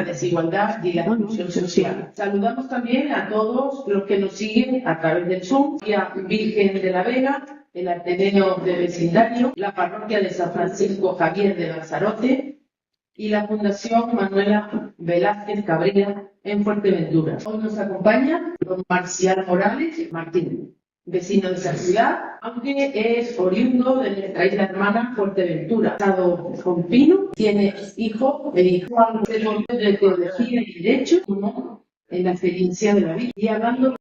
la desigualdad y la exclusión social. Saludamos también a todos los que nos siguen a través del Zoom, a Virgen de la Vega, el Ateneo de Vecindario, la Parroquia de San Francisco Javier de Lanzarote y la Fundación Manuela Velázquez Cabrera en Fuerteventura. Hoy nos acompaña don Marcial Morales Martín, vecino de esa ciudad, aunque es oriundo de nuestra isla hermana Fuerteventura. Casado con Pino, tiene hijo de Teología y Derecho, uno en la experiencia de la vida. Y hablando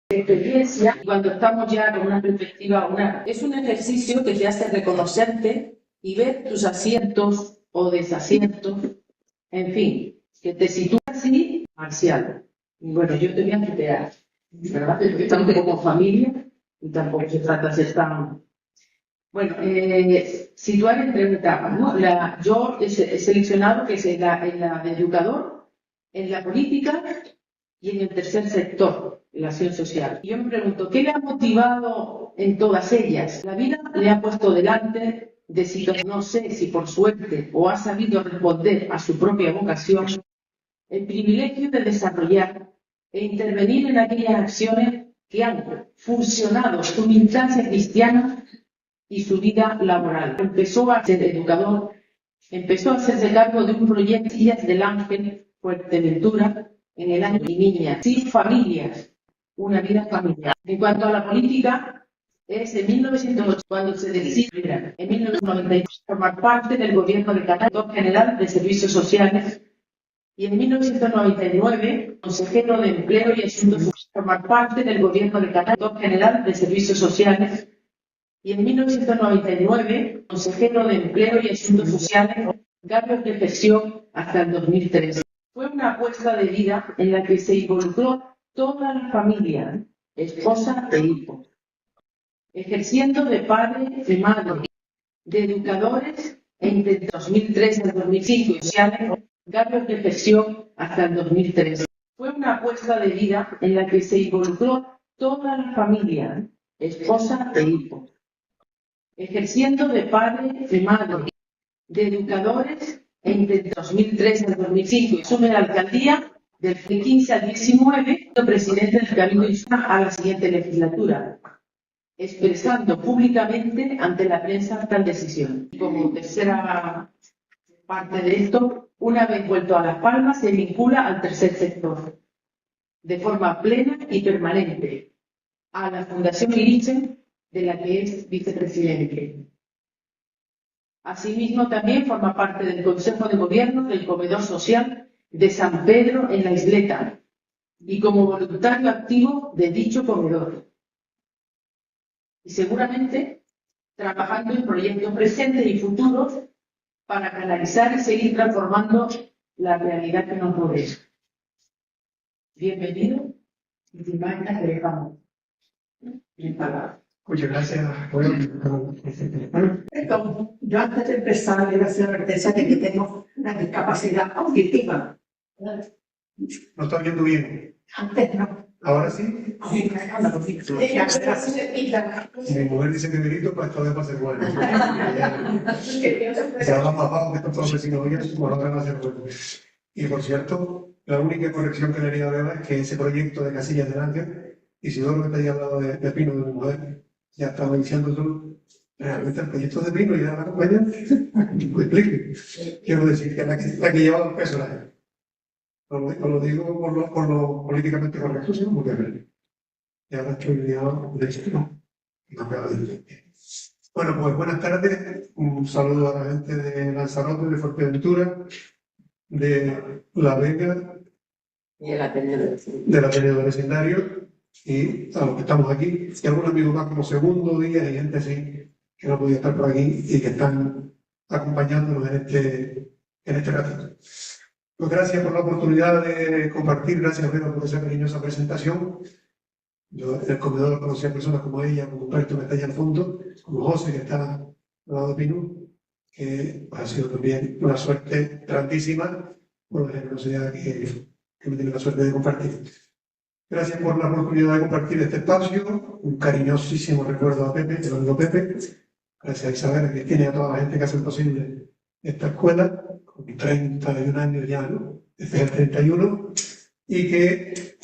de experiencia, cuando estamos ya con una perspectiva, es un ejercicio que te hace reconocerte y ver tus aciertos o desaciertos, en fin, que te sitúa así, Marcial. Bueno, yo te voy a tutear, ¿verdad? Porque estamos como familia y tampoco se trata de ser tan... Bueno, situar en tres etapas, ¿no? Yo he seleccionado que es en la de educador, en la política y en el tercer sector, en la acción social. Y yo me pregunto, ¿qué le ha motivado en todas ellas? La vida le ha puesto delante de situaciones, no sé si por suerte o ha sabido responder a su propia vocación, el privilegio de desarrollar e intervenir en aquellas acciones que han fusionado su militancia cristiana y su vida laboral. Empezó a ser educador, empezó a hacerse cargo de un proyecto Días del Ángel, Fuerteventura, en el año de niñas, sin familias, una vida familiar. En cuanto a la política, es en 1908 cuando se decide, en 1992, formar parte del gobierno de Canadá, director general de Servicios Sociales, y en 1999, consejero de Empleo y Asuntos Sociales, formar parte del gobierno de Canadá, director general de Servicios Sociales, y en 1999, consejero de Empleo y Asuntos Sociales, cargo de gestión hasta el 2003. Fue una apuesta de vida en la que se involucró toda la familia, esposa e hijos, ejerciendo de padre y madre, de educadores entre 2003 y 2005 y sociales, cargos de gestión hasta el 2003. Fue una apuesta de vida en la que se involucró toda la familia, esposa e hijos, ejerciendo de padre y madre, de educadores entre 2003 y 2005 y asume la alcaldía del 15 al 19, presidente del Cabildo Hispano a la siguiente legislatura, expresando públicamente ante la prensa tal decisión. Y como tercera parte de esto, una vez vuelto a Las Palmas, se vincula al tercer sector, de forma plena y permanente, a la Fundación Irichen, de la que es vicepresidente. Asimismo, también forma parte del Consejo de Gobierno del Comedor Social de San Pedro en la Isleta y como voluntario activo de dicho comedor. Y seguramente trabajando en proyectos presentes y futuros para canalizar y seguir transformando la realidad que nos rodea. Bienvenido y sin más te dejamos. Bien palabras. Muchas gracias. Bueno, yo antes de empezar, quiero hacer advertencia de que tengo una discapacidad auditiva. ¿No está oyendo bien? Antes no. ¿Ahora sí? Sí, Si mi mujer dice que grito, pues todavía va a ser bueno. Si habla más bajo que estos vecinos oyen, pues no va a ser bueno. Y por cierto, la única corrección que le haría a Beba es que ese proyecto de Casillas del Ángel, Isidoro que te había hablado de Pino, de mi mujer, ya estaba diciendo tú, realmente el proyecto de Pino y de la compañía, lo explique. Quiero decir que la que lleva los pesos la gente. No lo digo por lo políticamente correcto, sino porque es verdad. Y ahora estoy liado de esto, no me acabo de decir. Bueno, pues buenas tardes. Un saludo a la gente de Lanzarote, de Fuerteventura, de La Vega, Y la tenía del Ateneo de Vecindario, y a los que estamos aquí, y algunos amigos más como segundo día, y gente así que no podía estar por aquí y que están acompañándonos en este ratito. Pues gracias por la oportunidad de compartir, gracias Pedro por esa cariñosa presentación. Yo en el comedor conocí a personas como ella, como Humberto que está allá al fondo, como José que está al lado de Pinú, que ha sido también una suerte grandísima por la generosidad que me tiene la suerte de compartir. Gracias por la oportunidad de compartir este espacio, un cariñosísimo recuerdo a Pepe, el amigo Pepe, gracias a Isabel, que tiene a toda la gente que hace posible esta escuela, con 31 años ya, ¿no? este es el 31, y que,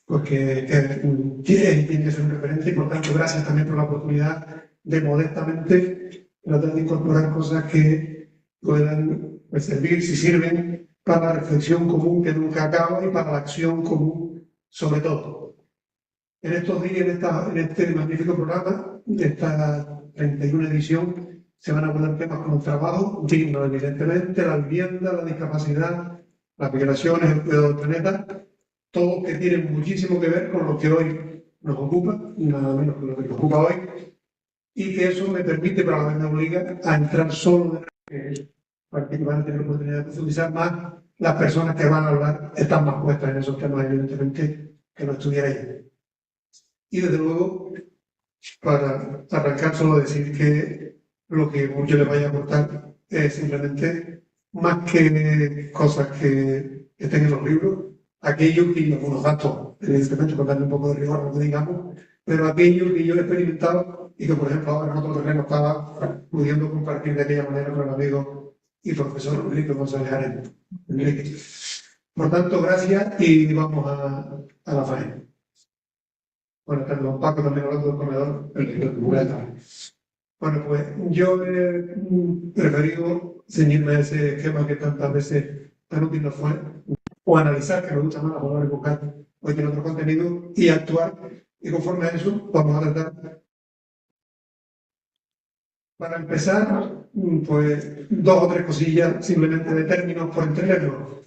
pues tiene que ser un referente, y por tanto, gracias también por la oportunidad de modestamente tratar de incorporar cosas que puedan pues, servir, si sirven, para la reflexión común que nunca acaba y para la acción común sobre todo. En estos días, en este magnífico programa, de esta 31 edición, se van a poner temas como el trabajo digno, evidentemente, la vivienda, la discapacidad, las migraciones, el cuidado del planeta, todo que tiene muchísimo que ver con lo que hoy nos ocupa, nada menos que lo que nos ocupa hoy, y que eso me permite, pero a la vez me obliga a entrar solo en particular tener la oportunidad de profundizar más. Las personas que van a hablar están más puestas en esos temas, evidentemente, que no estuviera ahí. Y desde luego, para arrancar, solo decir que lo que yo les vaya a aportar es simplemente, más que cosas que estén en los libros, aquello que, algunos datos, evidentemente, para darle un poco de rigor a lo que digamos, pero aquello que yo he experimentado y que, por ejemplo, ahora en otro terreno estaba pudiendo compartir de aquella manera con el amigo y profesor Enrique González Arena. Por tanto, gracias y vamos a la faena. Bueno, perdón, Paco también hablando del comedor, Bueno, pues yo he preferido ceñirme a ese esquema que tantas veces tan útil nos fue, o analizar, que me gusta más la palabra buscar, hoy tiene otro contenido, y actuar, y conforme a eso vamos a tratar. Para empezar, pues 2 o 3 cosillas simplemente de términos por entenderlo.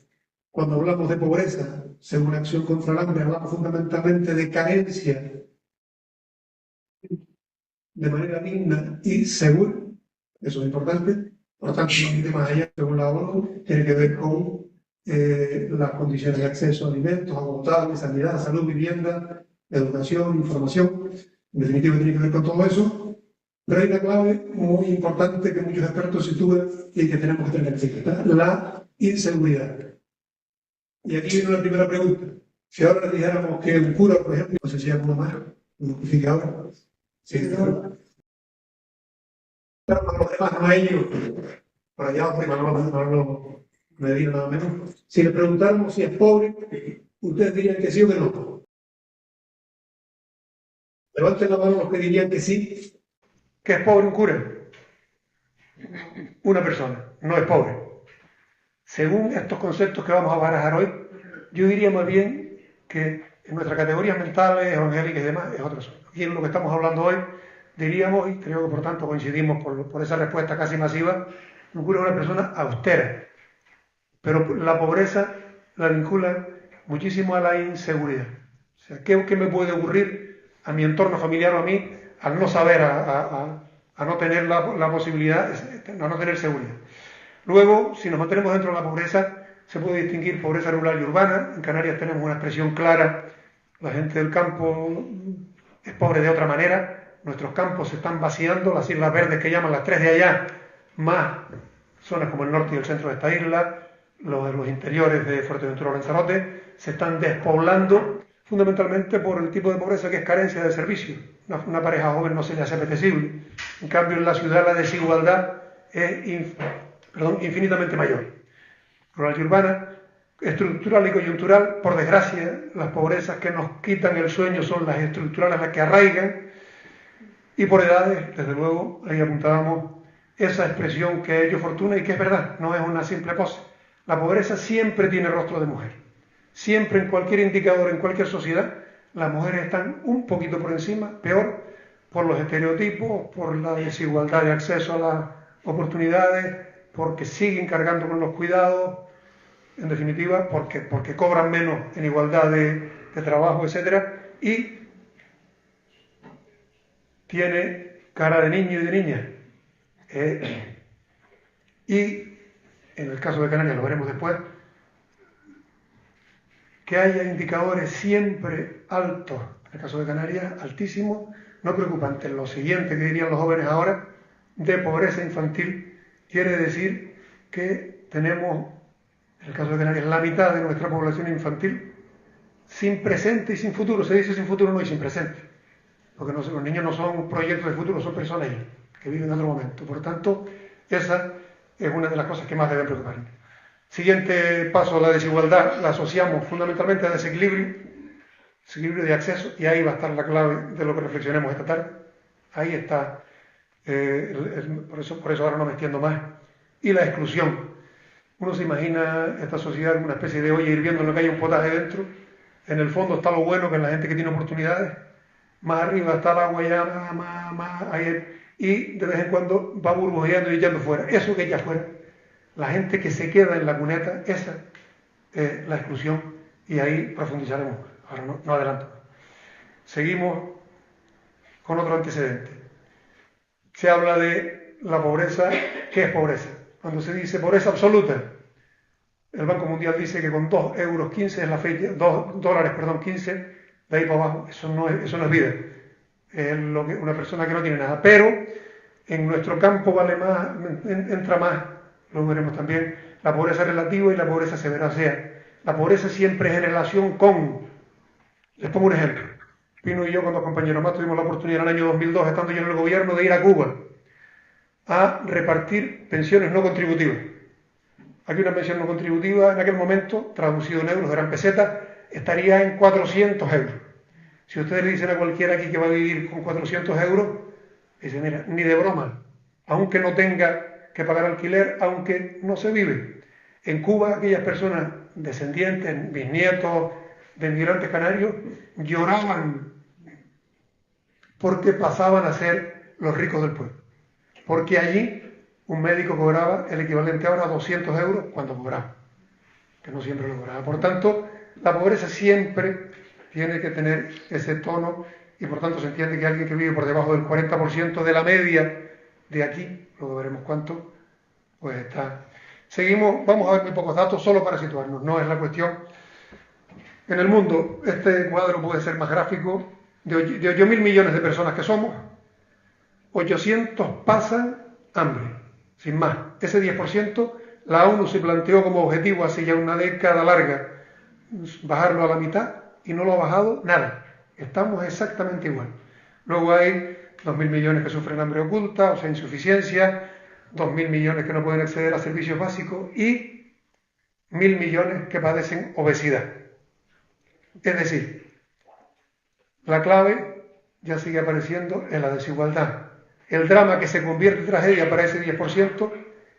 Cuando hablamos de pobreza, según Acción contra el Hambre, hablamos fundamentalmente de carencia de manera digna y segura, eso es importante. Por lo tanto, un tema más allá, según la ONU, tiene que ver con las condiciones de acceso a alimentos, agua potable, sanidad, salud, vivienda, educación, información. En definitiva, tiene que ver con todo eso. Pero hay una clave muy importante que muchos expertos sitúan y que tenemos que tener en cuenta: la inseguridad. Y aquí viene la primera pregunta. Si ahora le dijéramos que un cura, por ejemplo, no sé si hay alguno más, lo notifique ahora. Sí, claro. Pero para los demás, no a ellos, por allá, no me digan nada menos. Si le preguntáramos si es pobre, ustedes dirían que sí o que no. Levanten la mano los que dirían que sí. ¿Que es pobre un cura? Una persona, no es pobre. Según estos conceptos que vamos a barajar hoy, yo diría más bien que en nuestras categorías mentales, evangélicas y demás, es otra cosa. Y en lo que estamos hablando hoy, diríamos, y creo que por tanto coincidimos por esa respuesta casi masiva, un cura es una persona austera. Pero la pobreza la vincula muchísimo a la inseguridad. O sea, ¿qué me puede ocurrir a mi entorno familiar o a mí al no saber, a no tener la posibilidad, a no tener seguridad? Luego, si nos mantenemos dentro de la pobreza, se puede distinguir pobreza rural y urbana. En Canarias tenemos una expresión clara: la gente del campo es pobre de otra manera. Nuestros campos se están vaciando, las islas verdes que llaman las 3 de allá, más zonas como el norte y el centro de esta isla, los interiores de Fuerteventura o Lanzarote, se están despoblando fundamentalmente por el tipo de pobreza que es carencia de servicios. Una pareja joven no se le hace apetecible. En cambio, en la ciudad la desigualdad es infinitamente mayor. Rural y urbana, estructural y coyuntural. Por desgracia, las pobrezas que nos quitan el sueño son las estructurales, las que arraigan. Y por edades, desde luego, ahí apuntábamos esa expresión que es yo fortuna y que es verdad, no es una simple pose. La pobreza siempre tiene rostro de mujer. Siempre, en cualquier indicador, en cualquier sociedad, las mujeres están un poquito por encima, peor, por los estereotipos, por la desigualdad de acceso a las oportunidades, porque siguen cargando con los cuidados, en definitiva, porque cobran menos en igualdad de trabajo, etc. Y tiene cara de niño y de niña. Y en el caso de Canarias, lo veremos después, que haya indicadores siempre altos, en el caso de Canarias, altísimos, no preocupantes. Lo siguiente que dirían los jóvenes ahora, de pobreza infantil, quiere decir que tenemos, en el caso de Canarias, la mitad de nuestra población infantil sin presente y sin futuro. Se dice sin futuro, no, y sin presente, porque los niños no son proyectos de futuro, son personas que viven en otro momento. Por tanto, esa es una de las cosas que más deben preocuparnos. Siguiente paso, la desigualdad, la asociamos fundamentalmente a desequilibrio de acceso, y ahí va a estar la clave de lo que reflexionemos esta tarde. Ahí está, por eso ahora no me extiendo más. Y la exclusión. Uno se imagina esta sociedad como una especie de olla hirviendo en lo que hay un potaje dentro. En el fondo está lo bueno, que es la gente que tiene oportunidades. Más arriba está el agua ya, más aire, y de vez en cuando va burbujeando y echando fuera. Eso que echa fuera, la gente que se queda en la cuneta, esa es la exclusión, y ahí profundizaremos. Ahora no adelanto. Seguimos con otro antecedente. Se habla de la pobreza. ¿Qué es pobreza? Cuando se dice pobreza absoluta, el Banco Mundial dice que con 2,15 € es la fecha, $2.15, de ahí para abajo, eso no es vida. Es lo que una persona que no tiene nada. Pero en nuestro campo vale más, entra más, lo veremos también, la pobreza relativa y la pobreza severa. O sea, la pobreza siempre es en relación con. Les pongo un ejemplo. Pino y yo con 2 compañeros más tuvimos la oportunidad en el año 2002, estando yo en el gobierno, de ir a Cuba a repartir pensiones no contributivas. Aquí una pensión no contributiva en aquel momento, traducido en euros, eran pesetas, estaría en 400 €. Si ustedes le dicen a cualquiera aquí que va a vivir con 400 €, dicen, mira, ni de broma, aunque no tenga que pagar alquiler, aunque no se vive. En Cuba, aquellas personas descendientes, bisnietos de inmigrantes canarios, lloraban porque pasaban a ser los ricos del pueblo. Porque allí un médico cobraba el equivalente ahora a 200 € cuando cobraba, que no siempre lo cobraba. Por tanto, la pobreza siempre tiene que tener ese tono, y por tanto se entiende que alguien que vive por debajo del 40% de la media de aquí, luego veremos cuánto, pues está. Seguimos, vamos a ver muy pocos datos solo para situarnos, no es la cuestión. En el mundo, este cuadro puede ser más gráfico, de 8.000 millones de personas que somos, 800 pasan hambre, sin más. Ese 10%, la ONU se planteó como objetivo hace ya una década larga bajarlo a la mitad, y no lo ha bajado nada. Estamos exactamente igual. Luego hay 2.000 millones que sufren hambre oculta, o sea, insuficiencia, 2.000 millones que no pueden acceder a servicios básicos y 1.000 millones que padecen obesidad. Es decir, la clave ya sigue apareciendo en la desigualdad. El drama que se convierte en tragedia para ese 10%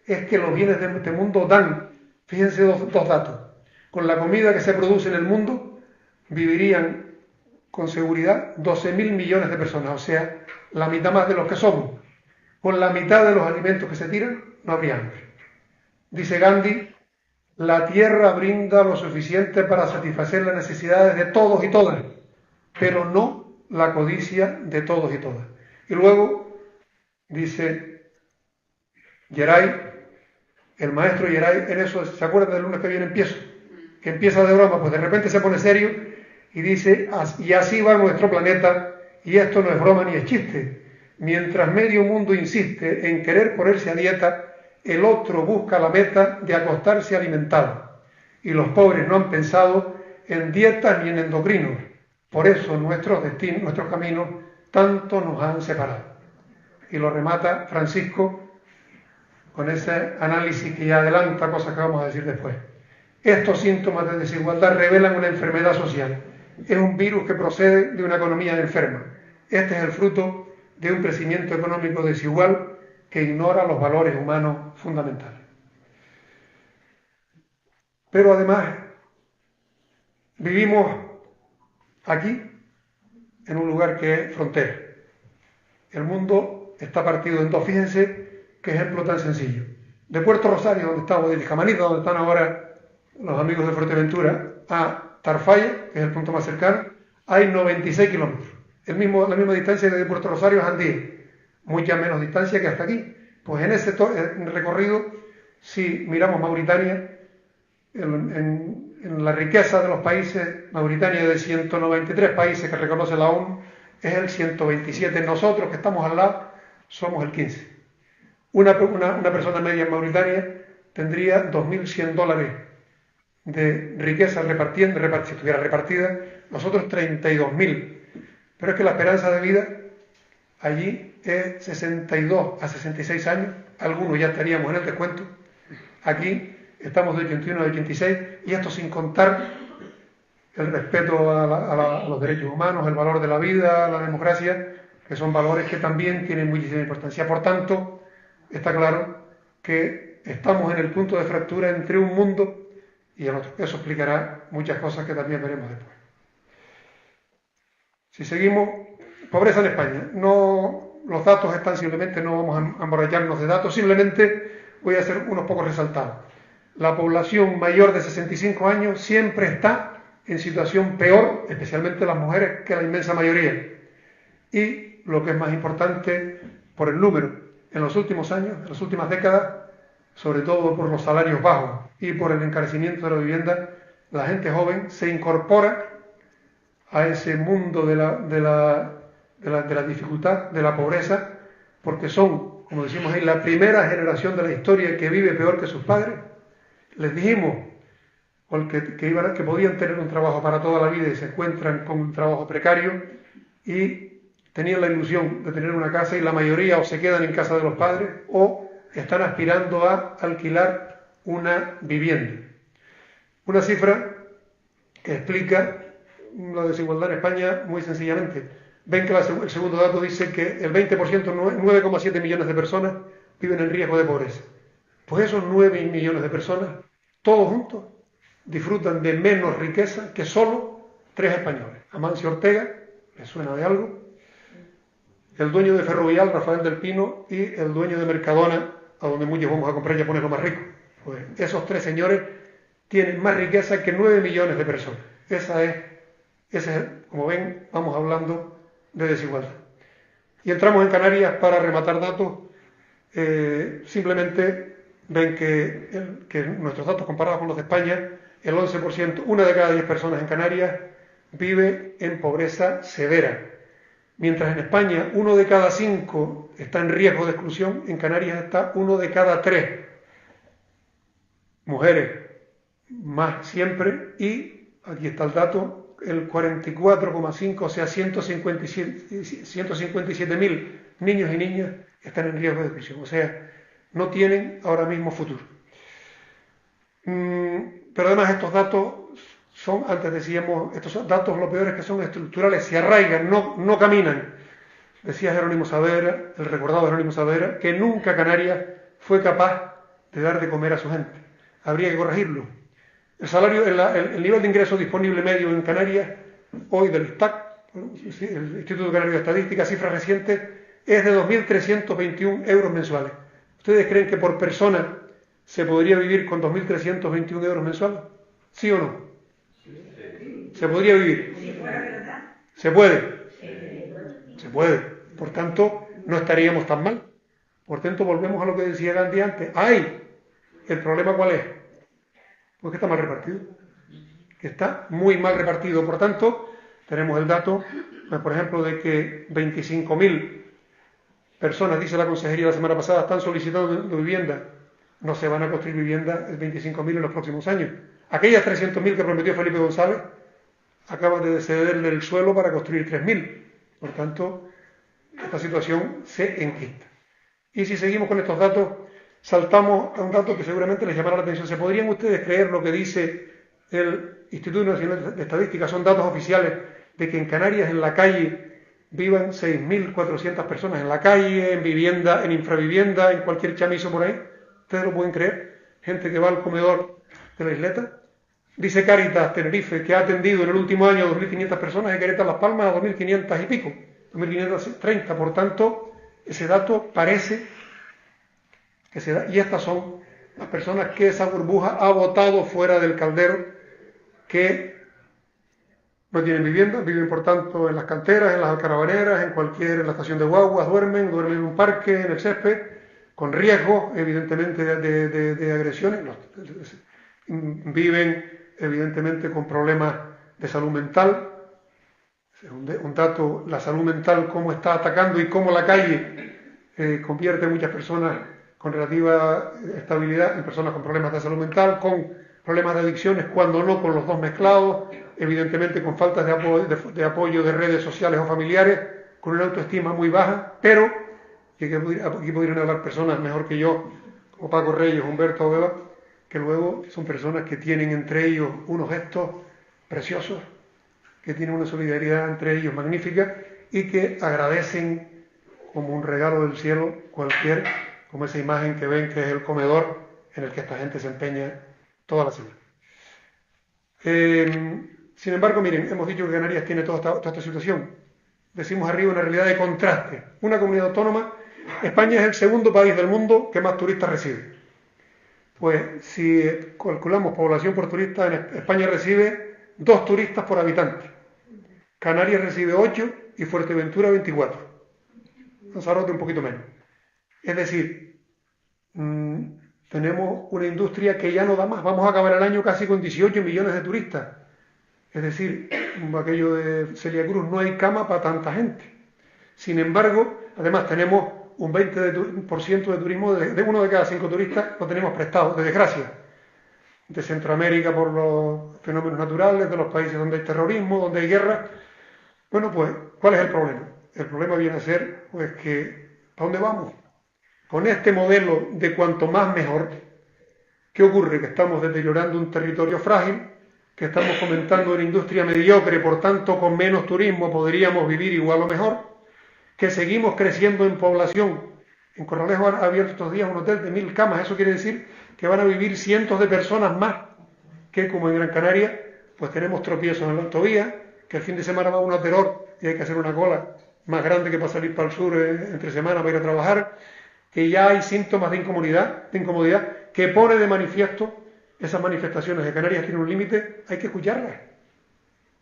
es que los bienes de este mundo dan, fíjense dos datos, con la comida que se produce en el mundo vivirían con seguridad 12.000 millones de personas, o sea, la mitad más de los que somos. Con la mitad de los alimentos que se tiran no habría hambre. Dice Gandhi, la tierra brinda lo suficiente para satisfacer las necesidades de todos y todas, pero no la codicia de todos y todas. Y luego dice Geray, el maestro Geray, en eso, ¿se acuerdan del lunes que viene empiezo? Que empieza de broma, pues de repente se pone serio y dice, y así va nuestro planeta, y esto no es broma ni es chiste. Mientras medio mundo insiste en querer ponerse a dieta, el otro busca la meta de acostarse alimentado. Y los pobres no han pensado en dietas ni en endocrinos. Por eso nuestros destinos, nuestros caminos, tanto nos han separado. Y lo remata Francisco con ese análisis que ya adelanta cosas que vamos a decir después. Estos síntomas de desigualdad revelan una enfermedad social. Es un virus que procede de una economía enferma. Este es el fruto de un crecimiento económico desigual que ignora los valores humanos fundamentales. Pero además, vivimos aquí, en un lugar que es frontera. El mundo está partido en dos. Fíjense qué ejemplo tan sencillo. De Puerto Rosario, donde estamos, de Camanita, donde están ahora los amigos de Fuerteventura, a Tarfaya, que es el punto más cercano, hay 96 kilómetros. La misma distancia que de Puerto Rosario es Andía, mucha menos distancia que hasta aquí. Pues en ese recorrido, si miramos Mauritania, en la riqueza de los países, Mauritania de 193 países que reconoce la ONU, es el 127. Nosotros, que estamos al lado, somos el 15. Una persona media en Mauritania tendría $2.100 de riqueza si estuviera repartida, nosotros 32.000. Pero es que la esperanza de vida allí es 62 a 66 años, algunos ya estaríamos en el descuento. Aquí estamos de 81 a 86, y esto sin contar el respeto a los derechos humanos, el valor de la vida, la democracia, que son valores que también tienen muchísima importancia. Por tanto, está claro que estamos en el punto de fractura entre un mundo y el otro. Eso explicará muchas cosas que también veremos después. Si seguimos, pobreza en España. No, los datos están simplemente, no vamos a emborracharnos de datos, simplemente voy a hacer unos pocos resultados. La población mayor de 65 años siempre está en situación peor, especialmente las mujeres, que la inmensa mayoría. Y lo que es más importante, por el número, en los últimos años, en las últimas décadas, sobre todo por los salarios bajos y por el encarecimiento de la vivienda, la gente joven se incorpora a ese mundo de la dificultad, de la pobreza, porque son, como decimos ahí, la primera generación de la historia que vive peor que sus padres. Les dijimos que podían tener un trabajo para toda la vida y se encuentran con un trabajo precario y tenían la ilusión de tener una casa, y la mayoría o se quedan en casa de los padres o están aspirando a alquilar una vivienda. Una cifra que explica la desigualdad en España muy sencillamente. Ven que el segundo dato dice que el 20%, 9,7 millones de personas, viven en riesgo de pobreza. Pues esos 9 millones de personas, todos juntos, disfrutan de menos riqueza que solo 3 españoles. Amancio Ortega, ¿les suena de algo? El dueño de Ferrovial, Rafael del Pino, y el dueño de Mercadona, a donde muchos vamos a comprar y a ponerlo más rico. Pues esos 3 señores tienen más riqueza que 9 millones de personas. Esa es, como ven, vamos hablando de desigualdad. Y entramos en Canarias para rematar datos. Simplemente ven que nuestros datos comparados con los de España, el 11%, 1 de cada 10 personas en Canarias vive en pobreza severa. Mientras en España 1 de cada 5 está en riesgo de exclusión, en Canarias está 1 de cada 3. Mujeres más siempre, y aquí está el dato, el 44,5, o sea, 157.000 niños y niñas están en riesgo de exclusión, o sea, no tienen ahora mismo futuro. Pero además estos datos son, antes decíamos, estos datos lo peor es que son estructurales, se arraigan, no caminan. Decía Jerónimo Saavedra, el recordado Jerónimo Saavedra, que nunca Canarias fue capaz de dar de comer a su gente. Habría que corregirlo. El nivel de ingreso disponible medio en Canarias, hoy del ISTAC, el Instituto Canario de Estadística, cifras recientes, es de 2.321 euros mensuales. ¿Ustedes creen que por persona se podría vivir con 2.321 euros mensuales? ¿Sí o no? ¿Se podría vivir? ¿Se puede? Se puede. Por tanto, no estaríamos tan mal. Por tanto, volvemos a lo que decía Gandhi antes. ¡Ay! ¿El problema cuál es? Pues que está mal repartido. Que está muy mal repartido. Por tanto, tenemos el dato, por ejemplo, de que 25.000 personas, dice la consejería la semana pasada, están solicitando vivienda. No se van a construir viviendas 25.000 en los próximos años. Aquellas 300.000 que prometió Felipe González acaban de cederle el suelo para construir 3.000. Por tanto, esta situación se enquista. Y si seguimos con estos datos, saltamos a un dato que seguramente les llamará la atención. ¿Se podrían ustedes creer lo que dice el Instituto Nacional de Estadística? Son datos oficiales de que en Canarias, en la calle, vivan 6.400 personas en la calle, en vivienda, en infravivienda, en cualquier chamizo por ahí. ¿Ustedes lo pueden creer? Gente que va al comedor de la isleta. Dice Cáritas Tenerife que ha atendido en el último año a 2.500 personas, y Cáritas Las Palmas a 2.500 y pico, 2.530. Por tanto, ese dato parece que se da. Y estas son las personas que esa burbuja ha botado fuera del caldero, que no tienen vivienda, viven por tanto en las canteras, en las alcarabaneras, en la estación de guaguas, duermen en un parque, en el césped, con riesgo, evidentemente, de agresiones. Viven, evidentemente, con problemas de salud mental. Un dato, la salud mental, cómo está atacando y cómo la calle convierte a muchas personas con relativa estabilidad en personas con problemas de salud mental, con problemas de adicciones, cuando no con los dos mezclados, evidentemente con faltas de apoyo de redes sociales o familiares, con una autoestima muy baja, pero que aquí podrían hablar personas mejor que yo, como Paco Reyes, Humberto Obeva, que luego son personas que tienen entre ellos unos gestos preciosos, que tienen una solidaridad entre ellos magnífica y que agradecen como un regalo del cielo como esa imagen que ven que es el comedor en el que esta gente se empeña toda la semana. Sin embargo, miren, hemos dicho que Canarias tiene toda esta situación. Decimos arriba una realidad de contraste. Una comunidad autónoma, España es el segundo país del mundo que más turistas recibe. Pues si calculamos población por turista, España recibe 2 turistas por habitante. Canarias recibe 8 y Fuerteventura 24. Lanzarote un poquito menos. Es decir, tenemos una industria que ya no da más. Vamos a acabar el año casi con 18 millones de turistas. Es decir, aquello de Celia Cruz, no hay cama para tanta gente. Sin embargo, además tenemos un 20% de turismo, de 1 de cada 5 turistas lo tenemos prestado, de desgracia. De Centroamérica por los fenómenos naturales, de los países donde hay terrorismo, donde hay guerra. Bueno, pues, ¿cuál es el problema? El problema viene a ser, pues, que ¿para dónde vamos? Con este modelo de cuanto más mejor, ¿qué ocurre? Que estamos deteriorando un territorio frágil, que estamos fomentando una industria mediocre, por tanto, con menos turismo podríamos vivir igual o mejor, que seguimos creciendo en población. En Corralejo han abierto estos días un hotel de 1000 camas, eso quiere decir que van a vivir cientos de personas más, que como en Gran Canaria, pues tenemos tropiezos en la autovía, que el fin de semana va uno a Teror y hay que hacer una cola más grande que para salir para el sur entre semana para ir a trabajar, que ya hay síntomas de incomodidad que pone de manifiesto esas manifestaciones de Canarias tienen un límite, hay que escucharlas.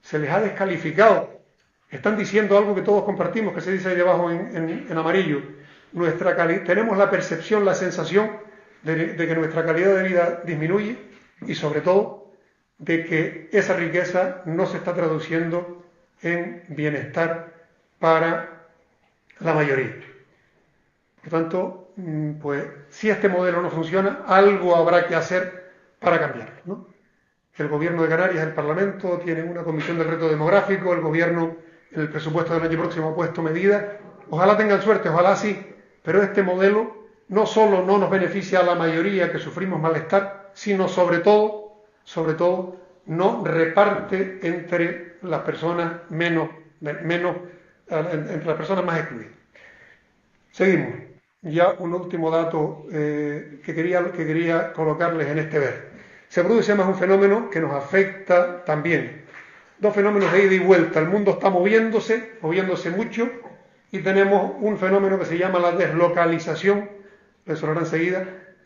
Se les ha descalificado. Están diciendo algo que todos compartimos, que se dice ahí debajo en amarillo. Tenemos la percepción, la sensación de que nuestra calidad de vida disminuye y sobre todo de que esa riqueza no se está traduciendo en bienestar para la mayoría. Por tanto, pues si este modelo no funciona, algo habrá que hacer para cambiarlo, ¿no? El gobierno de Canarias, el Parlamento, tienen una comisión del reto demográfico, el gobierno en el presupuesto del año próximo ha puesto medidas, ojalá tengan suerte, ojalá sí, pero este modelo no solo no nos beneficia a la mayoría que sufrimos malestar, sino sobre todo, no reparte entre las personas entre las personas más excluidas. Seguimos. Ya un último dato que quería colocarles en este ver. Se produce además un fenómeno que nos afecta también. 2 fenómenos de ida y vuelta. El mundo está moviéndose mucho, y tenemos un fenómeno que se llama la deslocalización, les sonará enseguida.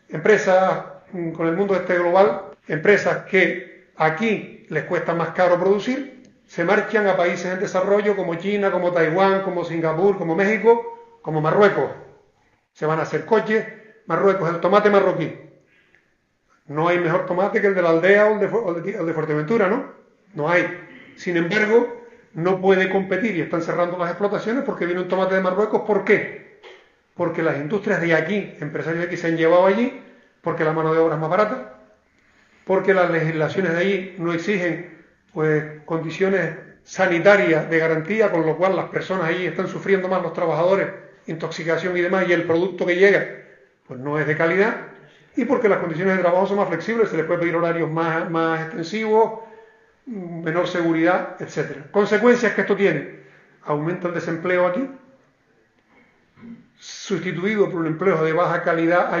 Empresas con el mundo global, empresas que aquí les cuesta más caro producir, se marchan a países en desarrollo como China, como Taiwán, como Singapur, como México, como Marruecos. Se van a hacer coches. Marruecos, el tomate marroquí. No hay mejor tomate que el de la aldea o el de Fuerteventura, ¿no? No hay. Sin embargo, no puede competir y están cerrando las explotaciones porque viene un tomate de Marruecos. ¿Por qué? Porque las industrias de aquí, empresarios de aquí se han llevado allí, porque la mano de obra es más barata, porque las legislaciones de allí no exigen pues condiciones sanitarias de garantía, con lo cual las personas allí están sufriendo más, los trabajadores, intoxicación y demás, y el producto que llega pues no es de calidad, y porque las condiciones de trabajo son más flexibles, se les puede pedir horarios más extensivos, menor seguridad, etc. Consecuencias que esto tiene: aumenta el desempleo aquí, sustituido por un empleo de baja calidad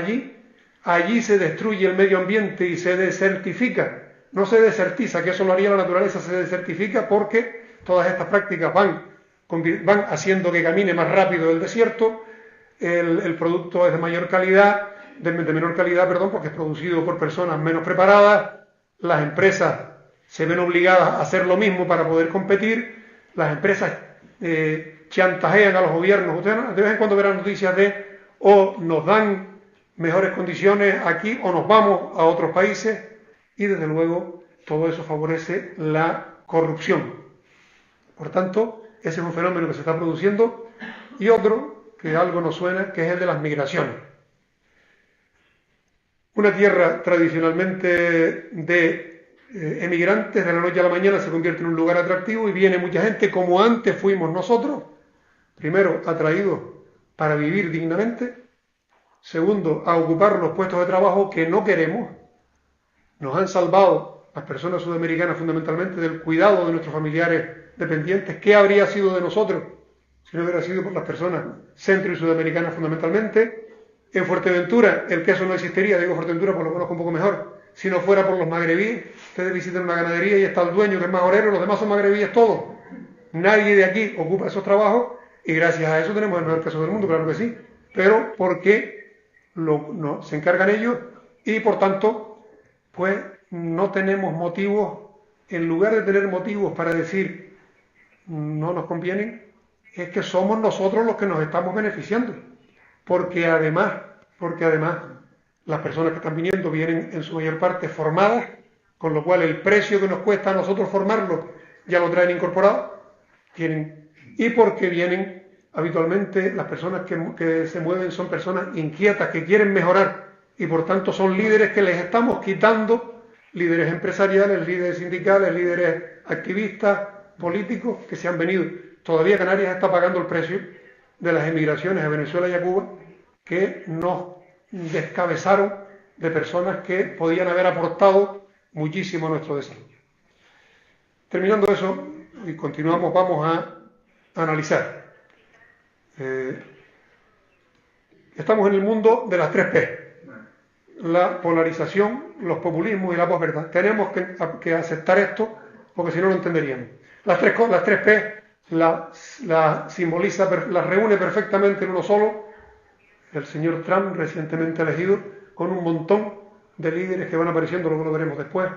allí se destruye el medio ambiente y se desertifica, no se desertiza, que eso lo haría la naturaleza, se desertifica porque todas estas prácticas van haciendo que camine más rápido el desierto, el producto es de menor calidad, porque es producido por personas menos preparadas, las empresas se ven obligadas a hacer lo mismo para poder competir, las empresas chantajean a los gobiernos. Ustedes de vez en cuando verán noticias de o nos dan mejores condiciones aquí o nos vamos a otros países, y desde luego todo eso favorece la corrupción. Por tanto, ese es un fenómeno que se está produciendo, y otro que algo nos suena, que es el de las migraciones. Una tierra tradicionalmente de emigrantes, de la noche a la mañana se convierte en un lugar atractivo y viene mucha gente, como antes fuimos nosotros, primero atraídos para vivir dignamente, segundo a ocupar los puestos de trabajo que no queremos, nos han salvado las personas sudamericanas fundamentalmente del cuidado de nuestros familiares dependientes. ¿Qué habría sido de nosotros si no hubiera sido por las personas centro y sudamericanas fundamentalmente? En Fuerteventura el queso no existiría, digo Fuerteventura por lo conozco un poco mejor, si no fuera por los magrebíes. Ustedes visitan una ganadería y está el dueño que es magorero, los demás son magrebíes todos. Nadie de aquí ocupa esos trabajos y gracias a eso tenemos el mejor queso del mundo, claro que sí, pero porque no, se encargan ellos y por tanto pues no tenemos motivos, en lugar de tener motivos para decir no nos convienen, es que somos nosotros los que nos estamos beneficiando, porque además las personas que están viniendo vienen en su mayor parte formadas, con lo cual el precio que nos cuesta a nosotros formarlos ya lo traen incorporado, y porque vienen habitualmente las personas que se mueven son personas inquietas, que quieren mejorar, y por tanto son líderes que les estamos quitando, líderes empresariales, líderes sindicales, líderes activistas, políticos, que se han venido. Todavía Canarias está pagando el precio de las emigraciones a Venezuela y a Cuba, que nos descabezaron de personas que podían haber aportado muchísimo a nuestro desarrollo. Terminando eso, y continuamos, vamos a analizar. Estamos en el mundo de las 3 P. La polarización, los populismos y la posverdad. Tenemos que aceptar esto, porque si no lo entenderíamos. Las tres P la simboliza, las reúne perfectamente en uno solo el señor Trump, recientemente elegido, con un montón de líderes que van apareciendo, luego lo veremos después.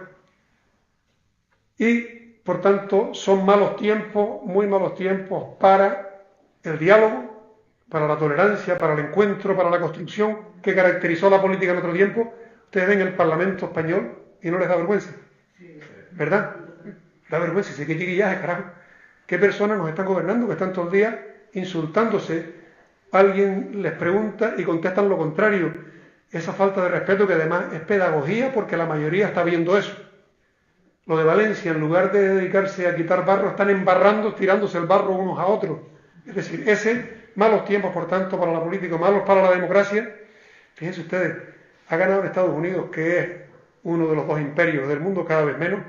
Y, por tanto, son malos tiempos, muy malos tiempos para el diálogo, para la tolerancia, para el encuentro, para la construcción que caracterizó la política en otro tiempo. Ustedes ven el Parlamento español y no les da vergüenza, ¿verdad? Da vergüenza, sí, que chiquillaje, carajo. ¿Qué personas nos están gobernando que están todo el día insultándose? Alguien les pregunta y contestan lo contrario. Esa falta de respeto, que además es pedagogía, porque la mayoría está viendo eso. Lo de Valencia, en lugar de dedicarse a quitar barro, están embarrando, tirándose el barro unos a otros. Es decir, malos tiempos, por tanto, para la política, malos para la democracia. Fíjense ustedes, ha ganado en Estados Unidos, que es uno de los 2 imperios del mundo, cada vez menos,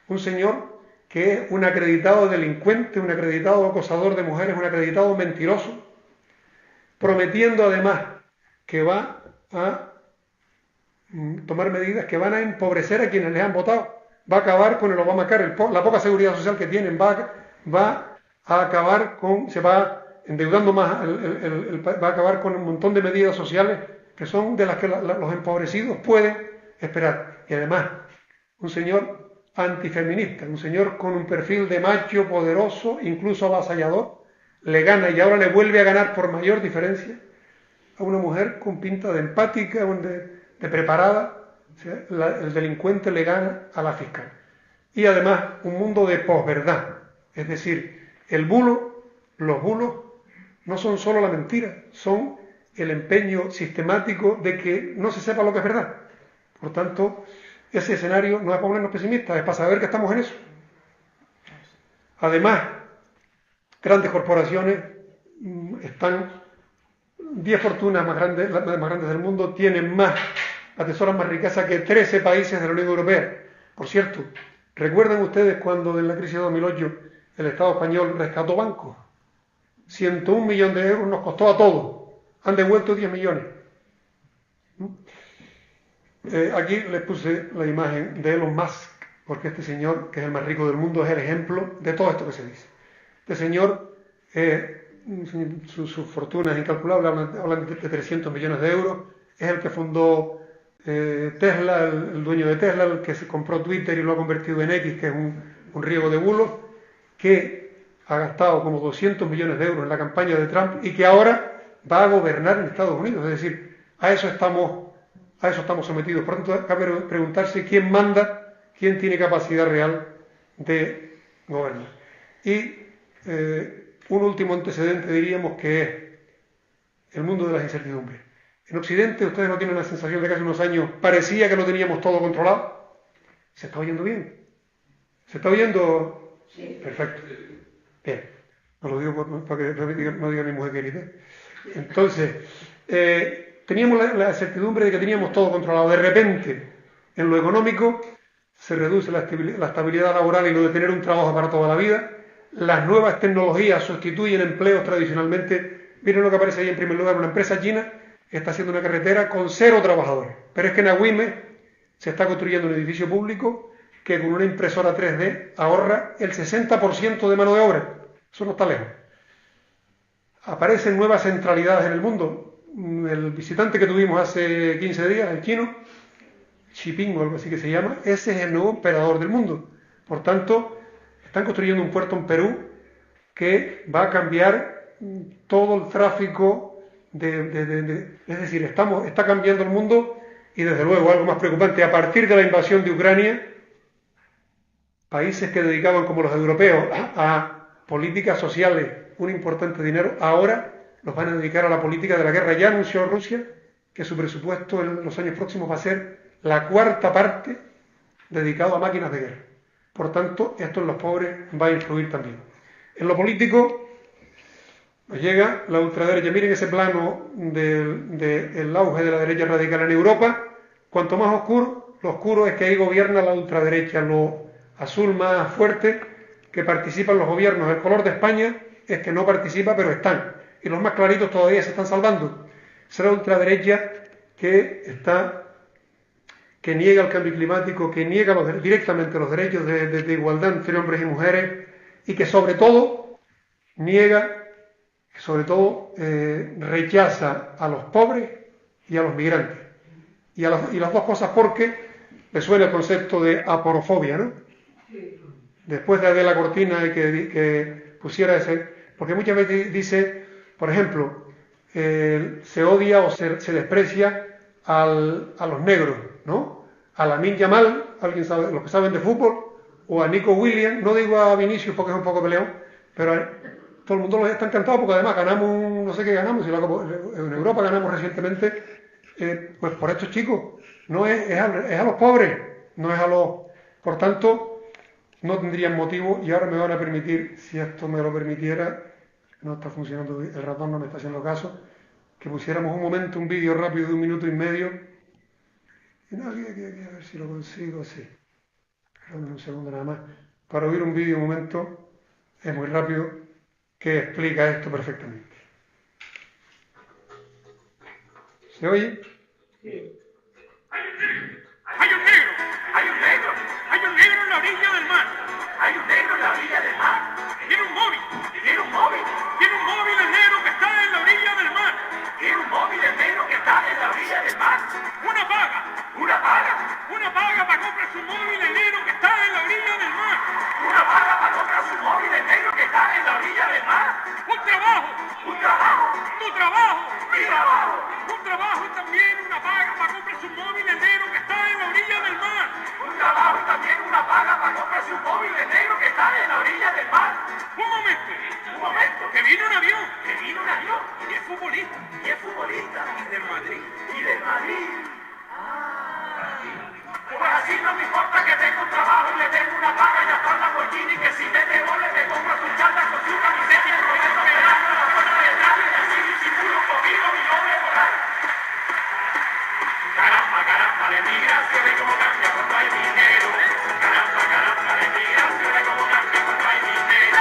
un señor que es un acreditado delincuente, un acreditado acosador de mujeres, un acreditado mentiroso, prometiendo además que va a tomar medidas que van a empobrecer a quienes les han votado. Va a acabar con el Obamacare, la poca seguridad social que tienen, va a acabar con, se va endeudando más, va a acabar con un montón de medidas sociales que son de las que los empobrecidos pueden esperar. Y además, un señor antifeminista, un señor con un perfil de macho poderoso, incluso avasallador, le gana y ahora le vuelve a ganar por mayor diferencia a una mujer con pinta de empática, de preparada. O sea, el delincuente le gana a la fiscal. Y además un mundo de posverdad, es decir, los bulos no son solo la mentira, son el empeño sistemático de que no se sepa lo que es verdad. Por tanto, ese escenario no es para ponernos pesimistas, es para saber que estamos en eso. Además, grandes corporaciones están, 10 fortunas más grandes del mundo tienen atesoran más riqueza que 13 países de la Unión Europea. Por cierto, ¿recuerdan ustedes cuando en la crisis de 2008 el Estado español rescató bancos? 101 millones de euros nos costó a todos. Han devuelto 10 millones. Aquí les puse la imagen de Elon Musk, porque este señor, que es el más rico del mundo, es el ejemplo de todo esto que se dice. Este señor, sus fortunas incalculables, hablan de 300 millones de euros, es el que fundó Tesla, el dueño de Tesla, el que se compró Twitter y lo ha convertido en X, que es un riego de bulos, que ha gastado como 200 millones de euros en la campaña de Trump y que ahora va a gobernar en Estados Unidos. Es decir, a eso estamos sometidos. Por tanto, cabe preguntarse quién manda, quién tiene capacidad real de gobernar. Y un último antecedente diríamos que es el mundo de las incertidumbres. En Occidente, ustedes no tienen la sensación de que hace unos años parecía que lo teníamos todo controlado. ¿Se está oyendo bien? ¿Se está oyendo? Sí. Perfecto. Bien. No lo digo para que no diga mi mujer querida. Entonces, teníamos la certidumbre de que teníamos todo controlado. De repente, En lo económico, se reduce la estabilidad laboral y lo de tener un trabajo para toda la vida. Las nuevas tecnologías sustituyen empleos tradicionalmente. Miren lo que aparece ahí en primer lugar, una empresa china está haciendo una carretera con 0 trabajadores. Pero es que en Agüime se está construyendo un edificio público que con una impresora 3D ahorra el 60% de mano de obra. Eso no está lejos. Aparecen nuevas centralidades en el mundo. El visitante que tuvimos hace 15 días, el chino, Xiping o algo así que se llama, ese es el nuevo emperador del mundo. Por tanto, están construyendo un puerto en Perú que va a cambiar todo el tráfico es decir, está cambiando el mundo y desde luego algo más preocupante, a partir de la invasión de Ucrania, países que dedicaban como los europeos a políticas sociales un importante dinero, ahora los van a dedicar a la política de la guerra. Ya anunció Rusia que su presupuesto en los años próximos va a ser la 4ª parte dedicado a máquinas de guerra. Por tanto, esto en los pobres va a influir también. En lo político nos llega la ultraderecha. Miren ese plano del auge de la derecha radical en Europa. Cuanto más oscuro, lo oscuro es que ahí gobierna la ultraderecha. Lo azul más fuerte, que participan los gobiernos. El color de España es que no participa, pero están. Y los más claritos todavía se están salvando. Es la ultraderecha que niega el cambio climático, que niega directamente los derechos de igualdad entre hombres y mujeres, y que sobre todo rechaza a los pobres y a los migrantes. Y las dos cosas porque le suena el concepto de aporofobia, ¿no? Después de Adela Cortina y que pusiera ese, porque muchas veces dice, por ejemplo, se odia o se desprecia a los negros, ¿no? A Lamine Yamal, alguien sabe, los que saben de fútbol, o a Nico Williams, no digo a Vinicius porque es un poco peleón, pero todo el mundo los está encantado porque además ganamos, no sé qué ganamos, en Europa ganamos recientemente, pues por estos chicos, no es a los pobres, no es a los... Por tanto, no tendrían motivo, y ahora me van a permitir, si esto me lo permitiera, no está funcionando, el ratón no me está haciendo caso, que pusiéramos un momento, un vídeo rápido de 1 minuto y medio. No, aquí, a ver si lo consigo, sí. Espérame un segundo nada más. Para oír un vídeo un momento, es muy rápido, que explica esto perfectamente. ¿Se oye? Sí. ¡Hay un negro! ¡Hay un negro! ¡Hay un negro en la orilla del mar! ¡Hay un negro en la orilla del mar! ¡Tiene un móvil! ¡Tiene un móvil! ¡Tiene un móvil el negro que está en la orilla del mar! ¡Tiene un móvil el negro que está en la orilla del mar! ¡Una paga! ¡Una paga! ¡Una paga para comprar su móvil el negro que está en la orilla del mar! ¡Una paga para comprar su móvil el negro que está en la orilla del mar! ¡Un trabajo! ¡Un trabajo! ¡Tu trabajo! ¡Mi trabajo! ¡Un trabajo y también una paga para comprar su móvil el negro que está en la orilla del mar! ¡Un trabajo y también una paga para comprar su móvil el negro que está en la orilla del mar! ¡Un momento! ¡Un momento! ¡Que vino un avión! ¡Que vino un avión! ¡Y es futbolista! ¡Y es futbolista! ¡Y del Madrid! ¡Y del Madrid! Pues así no me importa que tenga un trabajo y le tengo una paga y hasta la Lamborghini, que si mete goles me compro su chanda con su camiseta y el proyecto que gano la puerta del radio y así disimulo un poquito mi doble moral. Caramba, caramba, de mi gracia ve cómo cambia cuando hay dinero. Caramba, caramba, de mi gracia ve cómo cambia cuando hay dinero.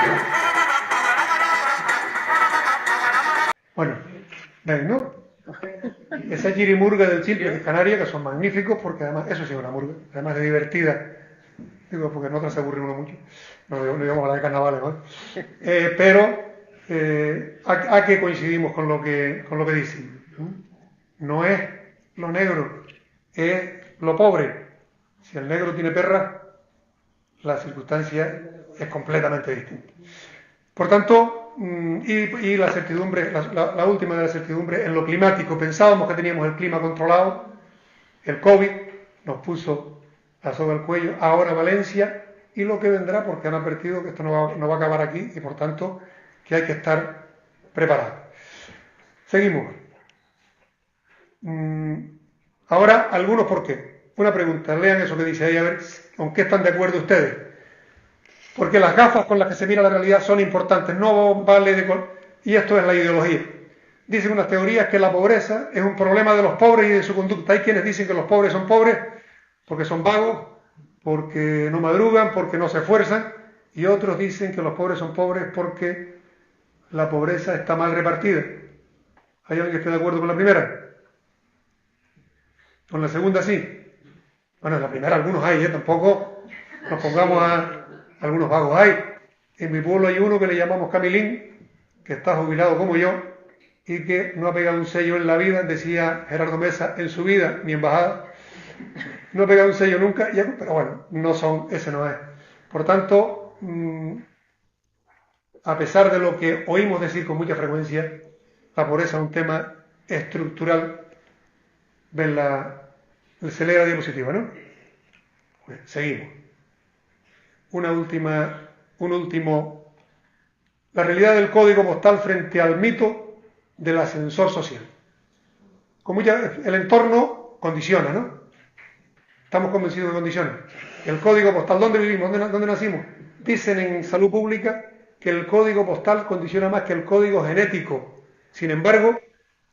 Bueno, ¿ven, no? Esa chirimurga del Chile de Canarias, que son magníficos, porque además, eso sí es una murga, además de divertida, digo, porque en otras se aburre uno mucho, no digamos a la de carnavales, ¿no? Pero a que coincidimos con lo que dicen. No es lo negro, es lo pobre. Si el negro tiene perra, la circunstancia es completamente distinta. Por tanto, y la certidumbre, la última de la certidumbre, en lo climático, pensábamos que teníamos el clima controlado, el COVID nos puso la soga al cuello, ahora Valencia, y lo que vendrá, porque han advertido que esto no va a acabar aquí, y por tanto, que hay que estar preparados. Seguimos. Ahora, algunos por qué. Una pregunta, lean eso que dice ahí, a ver con qué están de acuerdo ustedes. Porque las gafas con las que se mira la realidad son importantes, no vale y esto es la ideología. Dicen unas teorías que la pobreza es un problema de los pobres y de su conducta. Hay quienes dicen que los pobres son pobres porque son vagos, porque no madrugan, porque no se esfuerzan, y otros dicen que los pobres son pobres porque la pobreza está mal repartida. ¿Hay alguien que esté de acuerdo con la primera? Con la segunda sí. Bueno, en la primera algunos hay, tampoco nos pongamos a... Algunos vagos hay. En mi pueblo hay uno que le llamamos Camilín, que está jubilado como yo, y que no ha pegado un sello en la vida, decía Gerardo Mesa, en su vida, ni embajada. No ha pegado un sello nunca, pero bueno, no son, ese no es. Por tanto, a pesar de lo que oímos decir con mucha frecuencia, la pobreza es un tema estructural. Ven se lee la diapositiva, ¿no? Pues, seguimos. La realidad del código postal frente al mito del ascensor social. El entorno condiciona, ¿no? Estamos convencidos que condiciona. El código postal, ¿dónde vivimos? ¿Dónde nacimos? Dicen en salud pública que el código postal condiciona más que el código genético. Sin embargo,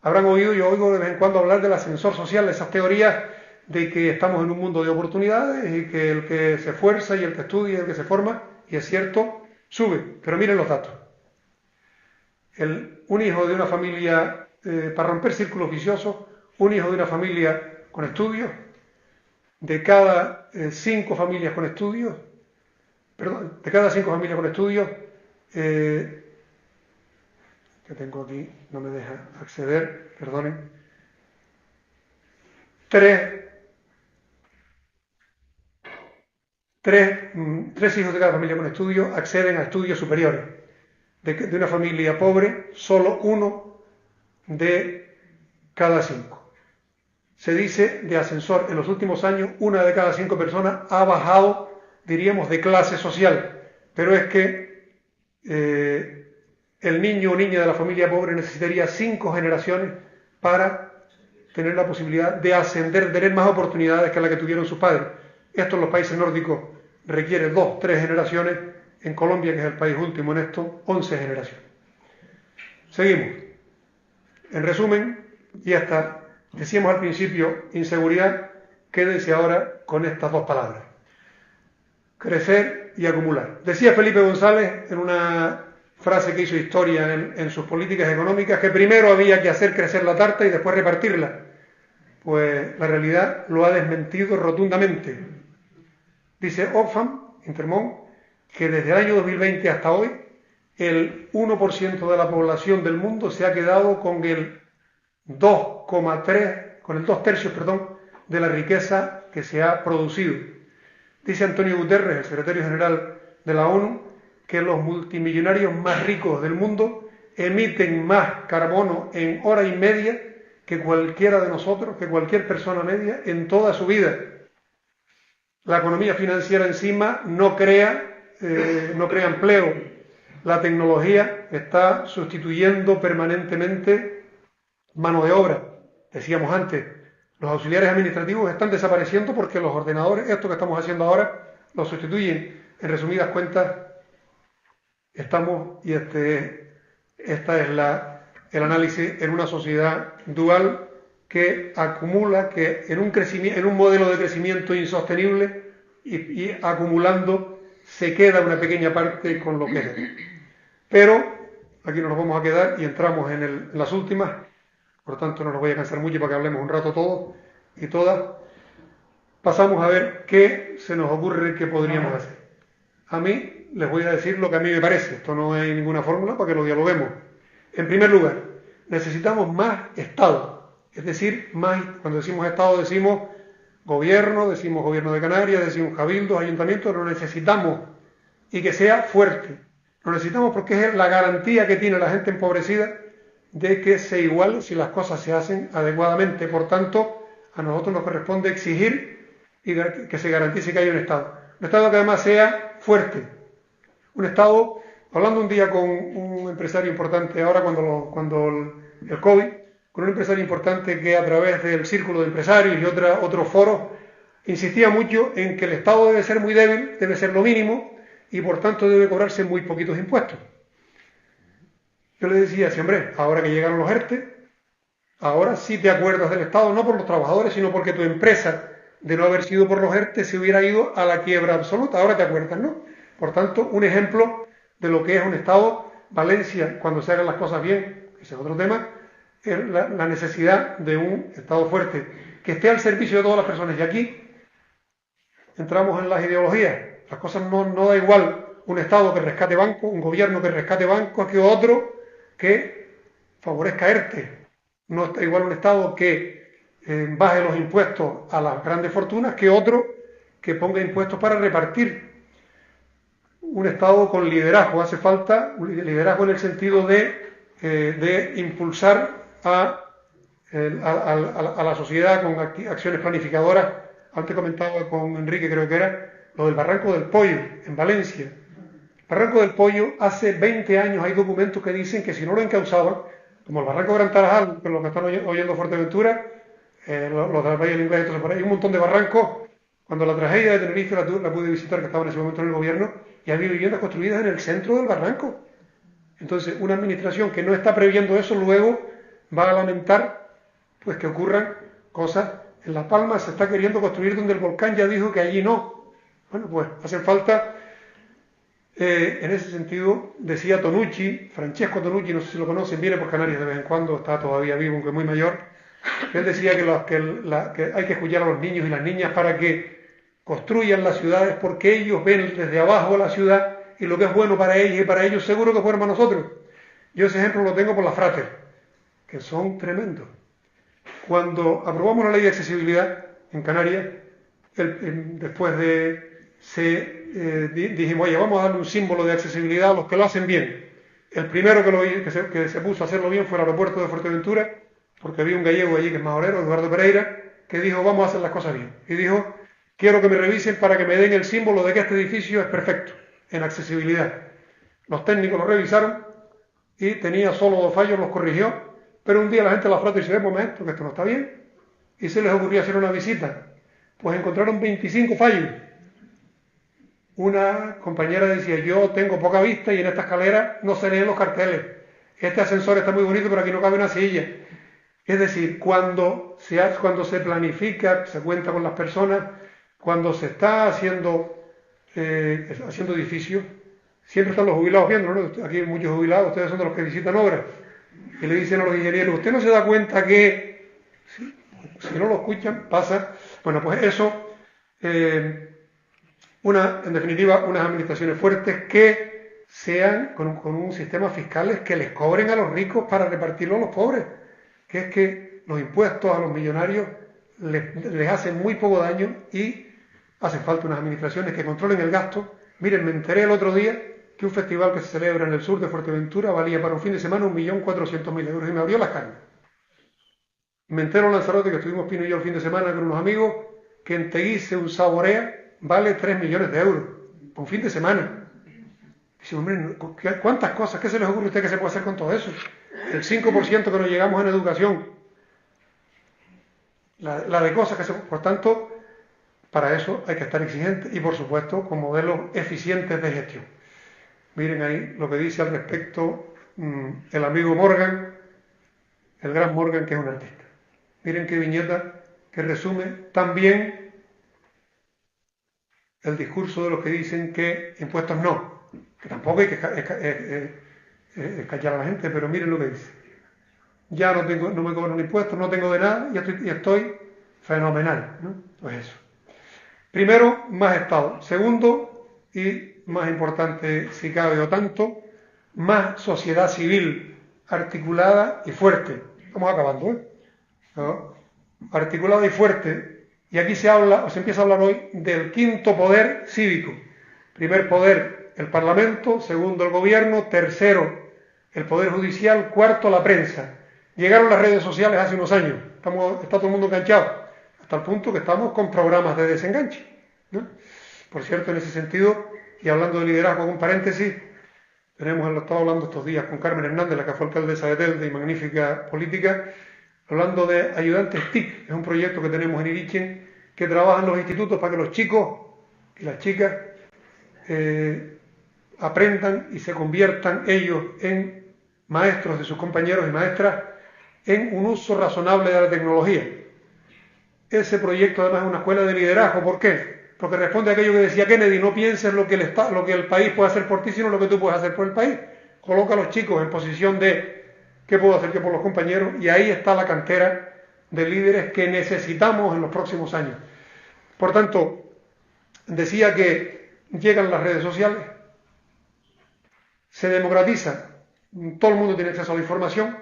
habrán oído, yo oigo de vez en cuando hablar del ascensor social, de esas teorías de que estamos en un mundo de oportunidades y que el que se esfuerza y el que estudia y el que se forma, y es cierto, sube. Pero miren los datos. Un hijo de una familia, para romper círculos viciosos, un hijo de una familia con estudios, de cada 5 familias con estudios, que tengo aquí, no me deja acceder, perdonen, 3 hijos de cada familia con estudios acceden a estudios superiores. De una familia pobre, solo 1 de cada 5. Se dice de ascensor, en los últimos años, 1 de cada 5 personas ha bajado, diríamos, de clase social. Pero es que el niño o niña de la familia pobre necesitaría 5 generaciones para tener la posibilidad de ascender, de tener más oportunidades que la que tuvieron sus padres. Esto en los países nórdicos requiere 2, 3 generaciones. En Colombia, que es el país último en esto, 11 generaciones. Seguimos. En resumen, ya está. Decíamos al principio, inseguridad, quédense ahora con estas 2 palabras. Crecer y acumular. Decía Felipe González en una frase que hizo historia en sus políticas económicas, que primero había que hacer crecer la tarta y después repartirla. Pues la realidad lo ha desmentido rotundamente. Dice Oxfam, Intermón, que desde el año 2020 hasta hoy, el 1% de la población del mundo se ha quedado con el 2 tercios de la riqueza que se ha producido. Dice Antonio Guterres, el secretario general de la ONU, que los multimillonarios más ricos del mundo emiten más carbono en hora y media que cualquiera de nosotros, que cualquier persona media en toda su vida. La economía financiera encima no crea empleo. La tecnología está sustituyendo permanentemente mano de obra. Decíamos antes, los auxiliares administrativos están desapareciendo porque los ordenadores, esto que estamos haciendo ahora, los sustituyen. En resumidas cuentas, este es el análisis en una sociedad dual que acumula, que en un modelo de crecimiento insostenible y acumulando se queda una pequeña parte con lo que es. Pero aquí no nos vamos a quedar y entramos en las últimas, por tanto no nos voy a cansar mucho para que hablemos un rato todos y todas. Pasamos a ver qué se nos ocurre que podríamos hacer. A mí les voy a decir lo que a mí me parece, esto no hay ninguna fórmula para que lo dialoguemos. En primer lugar, necesitamos más Estado, es decir, cuando decimos Estado decimos gobierno de Canarias, decimos cabildos, ayuntamientos, lo necesitamos y que sea fuerte. Lo necesitamos porque es la garantía que tiene la gente empobrecida de que se iguale si las cosas se hacen adecuadamente. Por tanto, a nosotros nos corresponde exigir y que se garantice que haya un Estado. Un Estado que además sea fuerte. Un Estado, hablando un día con un empresario importante, ahora cuando el COVID, con un empresario importante que a través del círculo de empresarios y otros foros insistía mucho en que el Estado debe ser muy débil, debe ser lo mínimo y por tanto debe cobrarse muy poquitos impuestos. Yo le decía, sí, hombre, ahora que llegaron los ERTE, ahora sí te acuerdas del Estado, no por los trabajadores, sino porque tu empresa de no haber sido por los ERTE, se hubiera ido a la quiebra absoluta. Ahora te acuerdas, ¿no? Por tanto, un ejemplo de lo que es un Estado. Valencia, cuando se hagan las cosas bien, ese es otro tema, es la necesidad de un Estado fuerte, que esté al servicio de todas las personas. Y aquí entramos en las ideologías. Las cosas no da igual un Estado que rescate bancos, un gobierno que rescate bancos, que otro que favorezca ERTE. No está igual un Estado que baje los impuestos a las grandes fortunas que otro que ponga impuestos para repartir. Un Estado con liderazgo. Hace falta un liderazgo en el sentido de impulsar a la sociedad con acciones planificadoras. Antes comentaba con Enrique, creo que era, lo del Barranco del Pollo, en Valencia. Barranco del Pollo, hace 20 años hay documentos que dicen que si no lo encauzaban, como el Barranco de Gran Tarajal, que los que están oyendo Fuerteventura, los del Valle del Inglés, entonces por ahí hay un montón de barrancos. Cuando la tragedia de Tenerife la pude visitar, que estaba en ese momento en el gobierno, y había viviendas construidas en el centro del barranco. Entonces, una administración que no está previendo eso, luego va a lamentar pues que ocurran cosas. En Las Palmas se está queriendo construir donde el volcán ya dijo que allí no. Bueno, pues hacen falta, en ese sentido, decía Tonucci, Francesco Tonucci, no sé si lo conocen, viene por Canarias de vez en cuando, está todavía vivo, aunque muy mayor. Él decía que hay que escuchar a los niños y las niñas para que construyan las ciudades, porque ellos ven desde abajo la ciudad y lo que es bueno para ellos y para ellos seguro que es bueno para nosotros. Yo ese ejemplo lo tengo por las Frater, que son tremendos. Cuando aprobamos la ley de accesibilidad en Canarias, después dijimos, oye, vamos a darle un símbolo de accesibilidad a los que lo hacen bien. El primero que se puso a hacerlo bien fue el aeropuerto de Fuerteventura, porque había un gallego allí que es majorero, Eduardo Pereira, que dijo, vamos a hacer las cosas bien. Y dijo, quiero que me revisen para que me den el símbolo de que este edificio es perfecto en accesibilidad. Los técnicos lo revisaron y tenía solo 2 fallos, los corrigió, pero un día la gente de la flota dice, momento, que esto no está bien, y se les ocurrió hacer una visita. Pues encontraron 25 fallos. Una compañera decía, yo tengo poca vista y en esta escalera no se leen los carteles. Este ascensor está muy bonito, pero aquí no cabe una silla. Es decir, cuando se planifica, se cuenta con las personas, cuando se está haciendo edificios, siempre están los jubilados viendo, ¿no? Aquí hay muchos jubilados, ustedes son de los que visitan obras, y le dicen a los ingenieros, ¿usted no se da cuenta que, si no lo escuchan, pasa? Bueno, pues eso, en definitiva, unas administraciones fuertes que sean con un sistema fiscal que les cobren a los ricos para repartirlo a los pobres, que es que los impuestos a los millonarios les hacen muy poco daño y hacen falta unas administraciones que controlen el gasto. Miren, me enteré el otro día que un festival que se celebra en el sur de Fuerteventura valía para un fin de semana 1.400.000 euros y me abrió las carnes. Me entero en Lanzarote, que estuvimos Pino y yo el fin de semana con unos amigos, que en Teguise un saborea vale 3 millones de euros por un fin de semana. Dice, hombre, ¿cuántas cosas? ¿Qué se les ocurre a usted que se puede hacer con todo eso? El 5% que nos llegamos en educación. La de cosas que se... Por tanto, para eso hay que estar exigentes y, por supuesto, con modelos eficientes de gestión. Miren ahí lo que dice al respecto el amigo Morgan, el gran Morgan, que es un artista. Miren qué viñeta que resume también el discurso de los que dicen que impuestos no, que tampoco hay que callar a la gente, pero miren lo que dice. Ya no me cobran impuestos, no tengo de nada y estoy fenomenal, ¿no? Pues eso. Primero, más Estado. Segundo, y más importante si cabe o tanto, más sociedad civil articulada y fuerte. Estamos acabando, ¿eh? ¿No? Articulada y fuerte. Y aquí se empieza a hablar hoy del quinto poder cívico. Primer poder, el Parlamento. Segundo, el gobierno. Tercero, el poder judicial. Cuarto, la prensa. Llegaron las redes sociales hace unos años. Está todo el mundo enganchado. Hasta el punto que estamos con programas de desenganche, ¿no? Por cierto, en ese sentido, y hablando de liderazgo, con paréntesis, lo estaba hablando estos días con Carmen Hernández, la que fue alcaldesa de Telde y magnífica política, hablando de ayudantes TIC. Es un proyecto que tenemos en Irichen, que trabaja en los institutos para que los chicos y las chicas aprendan y se conviertan ellos en maestros de sus compañeros y maestras en un uso razonable de la tecnología. ese proyecto además es una escuela de liderazgo. ¿Por qué? Porque responde a aquello que decía Kennedy: no pienses lo que el país puede hacer por ti, sino lo que tú puedes hacer por el país. Coloca a los chicos en posición de ¿qué puedo hacer yo por los compañeros? Y ahí está la cantera de líderes que necesitamos en los próximos años. Por tanto, decía que llegan las redes sociales, se democratiza, todo el mundo tiene acceso a la información,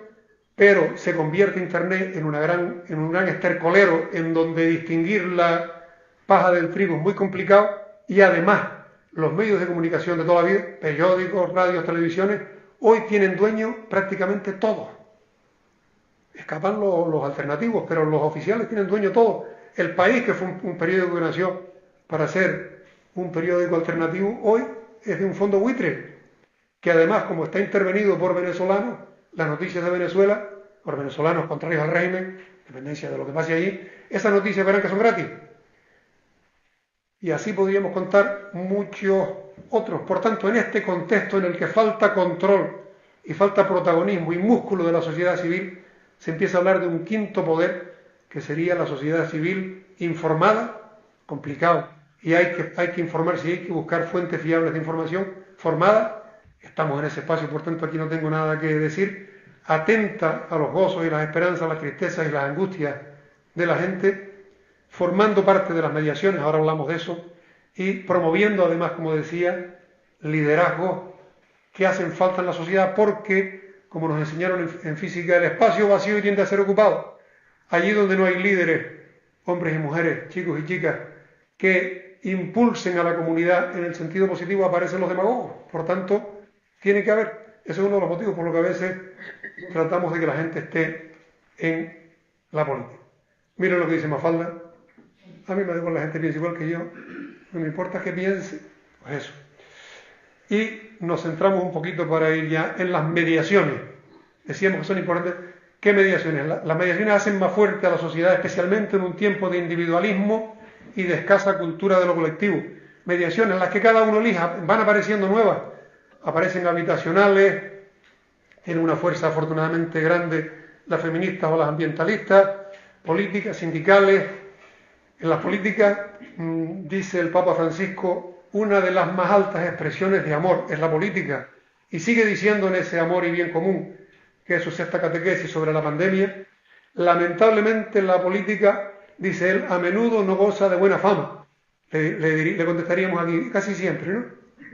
pero se convierte Internet en un gran estercolero en donde distinguir la paja del trigo es muy complicado, y además los medios de comunicación de toda la vida, periódicos, radios, televisiones, hoy tienen dueños prácticamente todos. Escapan los alternativos, pero los oficiales tienen dueño todos. El País, que fue un periódico que nació para ser un periódico alternativo, hoy es de un fondo buitre, que además, como está intervenido por venezolanos, las noticias de Venezuela, por venezolanos contrarios al régimen, dependencia de lo que pase allí, esas noticias verán que son gratis. Y así podríamos contar muchos otros. Por tanto, en este contexto en el que falta control y falta protagonismo y músculo de la sociedad civil, se empieza a hablar de un quinto poder, que sería la sociedad civil informada. Complicado. Y hay que informarse y hay que buscar fuentes fiables de información formada. Estamos en ese espacio, por tanto aquí no tengo nada que decir. Atenta a los gozos y las esperanzas, las tristezas y las angustias de la gente, formando parte de las mediaciones, ahora hablamos de eso, y promoviendo además, como decía, liderazgos que hacen falta en la sociedad, porque, como nos enseñaron en física, el espacio vacío tiende a ser ocupado. Allí donde no hay líderes, hombres y mujeres, chicos y chicas, que impulsen a la comunidad en el sentido positivo, aparecen los demagogos. Por tanto, tiene que haber. Ese es uno de los motivos por los que a veces tratamos de que la gente esté en la política. Miren lo que dice Mafalda. A mí me da igual, la gente piensa igual que yo. No me importa que piense. Pues eso. Y nos centramos un poquito para ir ya en las mediaciones. Decíamos que son importantes. ¿Qué mediaciones? Las mediaciones hacen más fuerte a la sociedad, especialmente en un tiempo de individualismo y de escasa cultura de lo colectivo. Mediaciones en las que cada uno elija, van apareciendo nuevas. Aparecen habitacionales, tienen una fuerza afortunadamente grande las feministas o las ambientalistas, políticas, sindicales. En las políticas, dice el Papa Francisco, una de las más altas expresiones de amor es la política, y sigue diciendo en ese amor y bien común, que es su sexta catequesis sobre la pandemia. Lamentablemente la política, dice él, a menudo no goza de buena fama. Le contestaríamos aquí casi siempre, ¿no?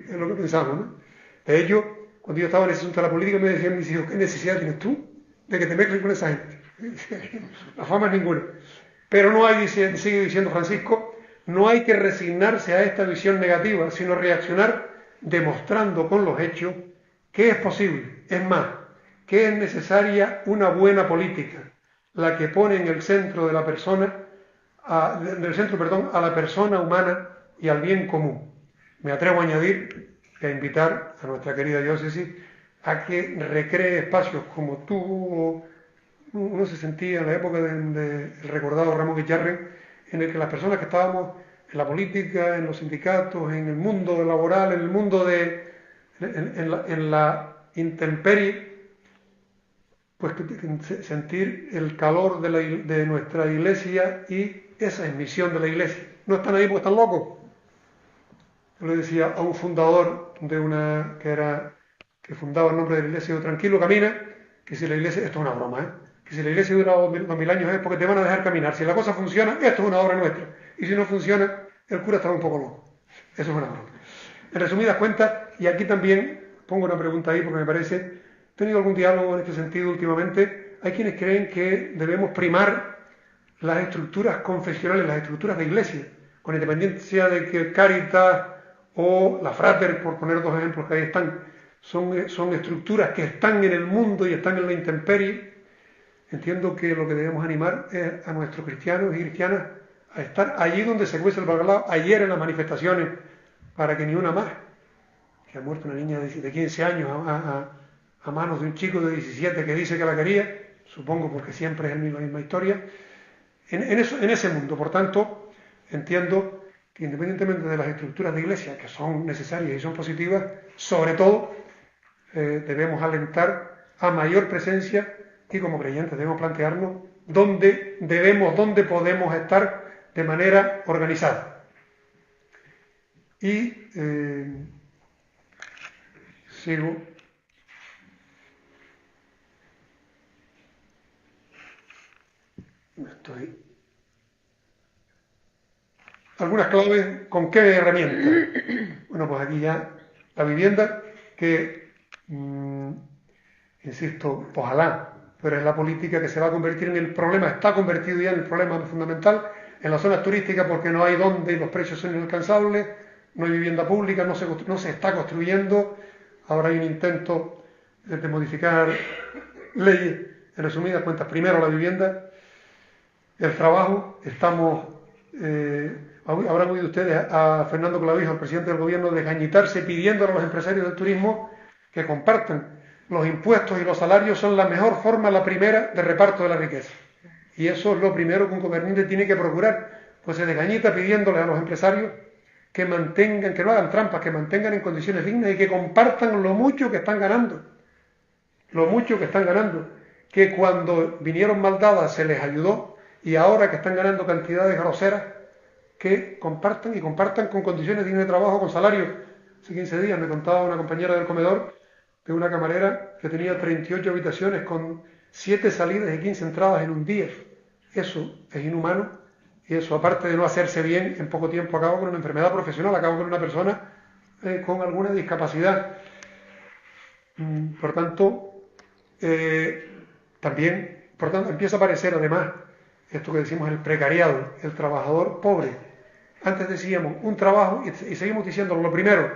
Es lo que pensamos, ¿no? De ello, cuando yo estaba en ese asunto de la política, me decían mis hijos: ¿qué necesidad tienes tú de que te mezcles con esa gente? La fama es ninguna. Pero no hay, sigue diciendo Francisco, no hay que resignarse a esta visión negativa, sino reaccionar demostrando con los hechos que es posible. Es más, que es necesaria una buena política, la que pone en el centro de la persona, a la persona humana y al bien común. Me atrevo a añadir, a invitar a nuestra querida diócesis a que recree espacios como uno se sentía en la época del recordado Ramón Guicharren, en el que las personas que estábamos en la política, en los sindicatos, en el mundo laboral, en el mundo en la intemperie, pues sentir el calor de nuestra iglesia, y esa es misión de la iglesia. No están ahí porque están locos. Yo le decía a un fundador que fundaba el nombre de la iglesia, digo: tranquilo, camina, que si la iglesia, esto es una broma, que si la iglesia dura 2000 años es porque te van a dejar caminar. Si la cosa funciona, esto es una obra nuestra, y si no funciona, el cura está un poco loco. Eso es una broma. En resumidas cuentas, y aquí también pongo una pregunta ahí porque me parece, he tenido algún diálogo en este sentido últimamente. Hay quienes creen que debemos primar las estructuras confesionales, las estructuras de iglesia, con independencia de que Caritas o la Frater, por poner dos ejemplos que ahí están, son estructuras que están en el mundo y están en la intemperie. Entiendo que lo que debemos animar es a nuestros cristianos y cristianas a estar allí donde se cuece el bacalao. Ayer en las manifestaciones, para que ni una más, que ha muerto una niña de 15 años a manos de un chico de 17 que dice que la quería, supongo porque siempre es la misma historia, en ese mundo. Por tanto, entiendo que independientemente de las estructuras de iglesia, que son necesarias y son positivas, sobre todo debemos alentar a mayor presencia, y como creyentes debemos plantearnos dónde dónde podemos estar de manera organizada. Y sigo. Algunas claves, ¿con qué herramientas? Bueno, pues aquí ya la vivienda, que, insisto, ojalá, pero es la política que se va a convertir en el problema, está convertido ya en el problema fundamental en las zonas turísticas, porque no hay donde, los precios son inalcanzables, no hay vivienda pública, no se está construyendo. Ahora hay un intento de modificar leyes. En resumidas cuentas, primero la vivienda, el trabajo. Habrán oído ustedes a Fernando Clavijo, el presidente del gobierno, desgañitarse pidiéndole a los empresarios del turismo que compartan. Los impuestos y los salarios son la mejor forma, la primera, de reparto de la riqueza. Y eso es lo primero que un gobernante tiene que procurar. Pues se desgañita pidiéndole a los empresarios que mantengan, que no hagan trampas, que mantengan en condiciones dignas y que compartan lo mucho que están ganando. Lo mucho que están ganando. Que cuando vinieron mal dadas se les ayudó, y ahora que están ganando cantidades groseras, que compartan, y compartan con condiciones dignas de trabajo, con salarios. Hace 15 días me contaba una compañera del comedor de una camarera que tenía 38 habitaciones con 7 salidas y 15 entradas en un día. Eso es inhumano, y eso, aparte de no hacerse bien, en poco tiempo acaba con una enfermedad profesional, acaba con una persona con alguna discapacidad. Por tanto, empieza a aparecer además esto que decimos, el precariado, el trabajador pobre. Antes decíamos un trabajo y seguimos diciendo lo primero,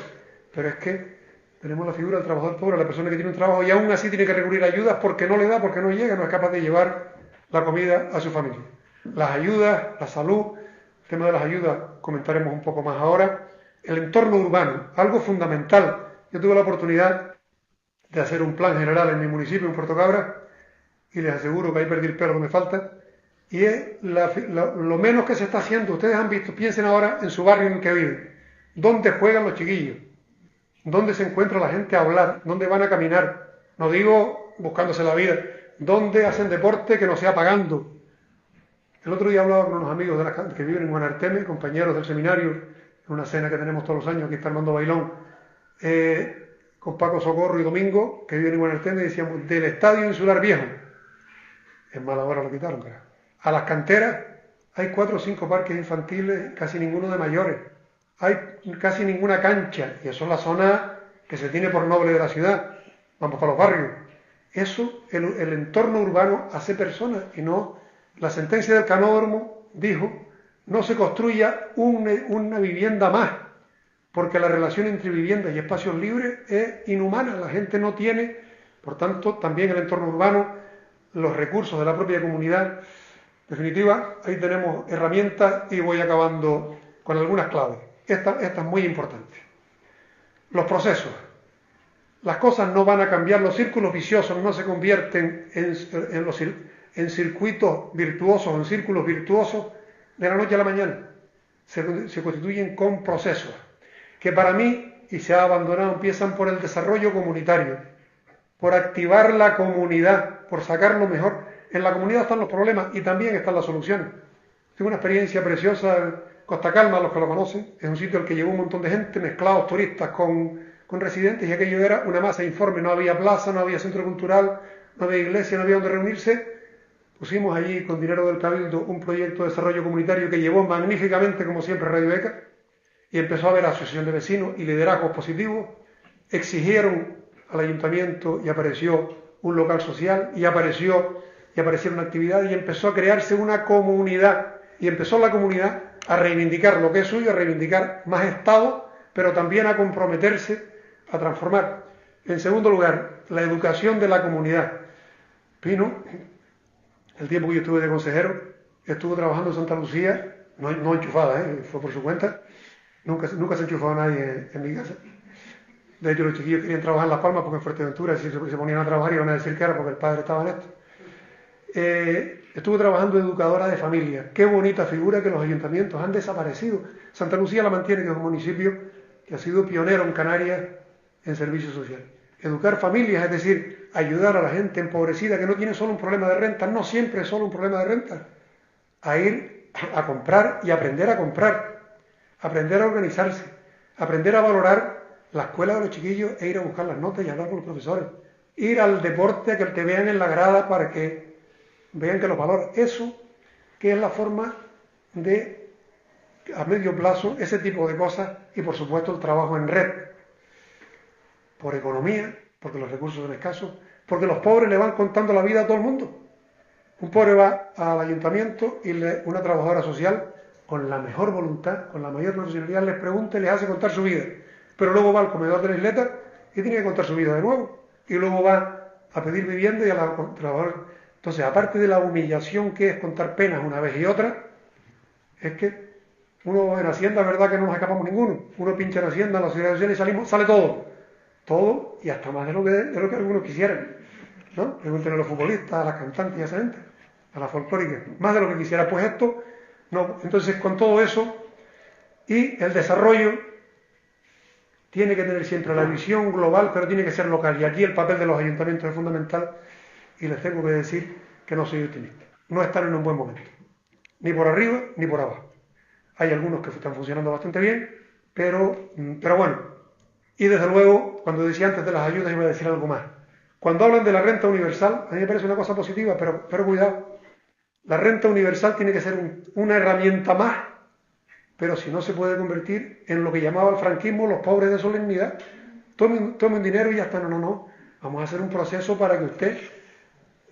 pero es que tenemos la figura del trabajador pobre, la persona que tiene un trabajo y aún así tiene que recurrir a ayudas porque no le da, porque no llega, no es capaz de llevar la comida a su familia. Las ayudas, la salud, el tema de las ayudas comentaremos un poco más ahora. El entorno urbano, algo fundamental. Yo tuve la oportunidad de hacer un plan general en mi municipio, en Puerto Cabra, y les aseguro que ahí perdí el pelo que me falta, y es lo menos que se está haciendo. Ustedes han visto, piensen ahora en su barrio en el que viven, dónde juegan los chiquillos, dónde se encuentra la gente a hablar, dónde van a caminar, no digo buscándose la vida, dónde hacen deporte que no sea pagando. El otro día hablaba con unos amigos que viven en Guanarteme, compañeros del seminario, en una cena que tenemos todos los años, aquí está Armando Bailón, con Paco Socorro y Domingo, que viven en Guanarteme, y decíamos, del Estadio Insular Viejo, en mala hora lo quitaron, pero a las canteras hay 4 o 5 parques infantiles, casi ninguno de mayores, hay casi ninguna cancha, y eso es la zona que se tiene por noble de la ciudad. Vamos para los barrios. Eso, el entorno urbano hace personas, y no. La sentencia del Canódromo dijo: no se construya una vivienda más, porque la relación entre viviendas y espacios libres es inhumana, la gente no tiene. Por tanto, también el entorno urbano, los recursos de la propia comunidad. En definitiva, ahí tenemos herramientas, y voy acabando con algunas claves. Esta es muy importante. Los procesos. Las cosas no van a cambiar, los círculos viciosos no se convierten en circuitos virtuosos, en círculos virtuosos de la noche a la mañana. Se constituyen con procesos que, para mí, y se ha abandonado, empiezan por el desarrollo comunitario, por activar la comunidad, por sacar lo mejor. En la comunidad están los problemas y también están las soluciones. Tengo una experiencia preciosa, Costa Calma, los que lo conocen, es un sitio al que llegó un montón de gente, mezclados turistas con residentes, y aquello era una masa informe, no había plaza, no había centro cultural, no había iglesia, no había donde reunirse. Pusimos allí, con dinero del Cabildo, un proyecto de desarrollo comunitario que llevó magníficamente, como siempre, Radio ECA, y empezó a haber asociación de vecinos y liderazgos positivos. Exigieron al ayuntamiento y apareció un local social, y aparecieron actividades, y empezó a crearse una comunidad, y empezó la comunidad a reivindicar lo que es suyo, a reivindicar más Estado, pero también a comprometerse a transformar. En segundo lugar, la educación de la comunidad. Pino, el tiempo que yo estuve de consejero, estuvo trabajando en Santa Lucía, no enchufada, fue por su cuenta, nunca se enchufaba nadie en mi casa. De hecho, los chiquillos querían trabajar en Las Palmas porque en Fuerteventura, si se ponían a trabajar, iban a decir que era porque el padre estaba en esto. Estuvo trabajando de educadora de familia. Qué bonita figura, que los ayuntamientos han desaparecido. Santa Lucía la mantiene, que es un municipio que ha sido pionero en Canarias en servicios sociales. Educar familias, es decir, ayudar a la gente empobrecida que no tiene solo un problema de renta, no siempre es solo un problema de renta, a ir a comprar y aprender a comprar, aprender a organizarse, aprender a valorar la escuela de los chiquillos e ir a buscar las notas y hablar con los profesores, ir al deporte, a que te vean en la grada para que vean que los valoras. Eso que es la forma de, a medio plazo, ese tipo de cosas, y por supuesto el trabajo en red, por economía, porque los recursos son escasos, porque los pobres le van contando la vida a todo el mundo. Un pobre va al ayuntamiento y una trabajadora social, con la mejor voluntad, con la mayor profesionalidad, les pregunta y les hace contar su vida. Pero luego va al comedor de la isleta y tiene que contar su vida de nuevo. Y luego va a pedir vivienda y a la trabajadora. Entonces, aparte de la humillación que es contar penas una vez y otra, es que uno en Hacienda, verdad que no nos escapamos ninguno. Uno pincha en Hacienda, en la Seguridad Social y salimos, sale todo. Todo y hasta más de lo que algunos quisieran. ¿No? Pregúntenle a los futbolistas, a las cantantes y a esa gente, a las folclóricas. Más de lo que quisiera. Pues esto, no. Entonces, con todo eso y el desarrollo tiene que tener siempre la visión global, pero tiene que ser local. Y aquí el papel de los ayuntamientos es fundamental. Y les tengo que decir que no soy optimista. No están en un buen momento. Ni por arriba, ni por abajo. Hay algunos que están funcionando bastante bien, pero bueno. Y desde luego, cuando decía antes de las ayudas, iba a decir algo más. Cuando hablan de la renta universal, a mí me parece una cosa positiva, pero cuidado. La renta universal tiene que ser una herramienta más, pero si no se puede convertir en lo que llamaba el franquismo los pobres de solemnidad. Tome un dinero y ya está. No. Vamos a hacer un proceso para que usted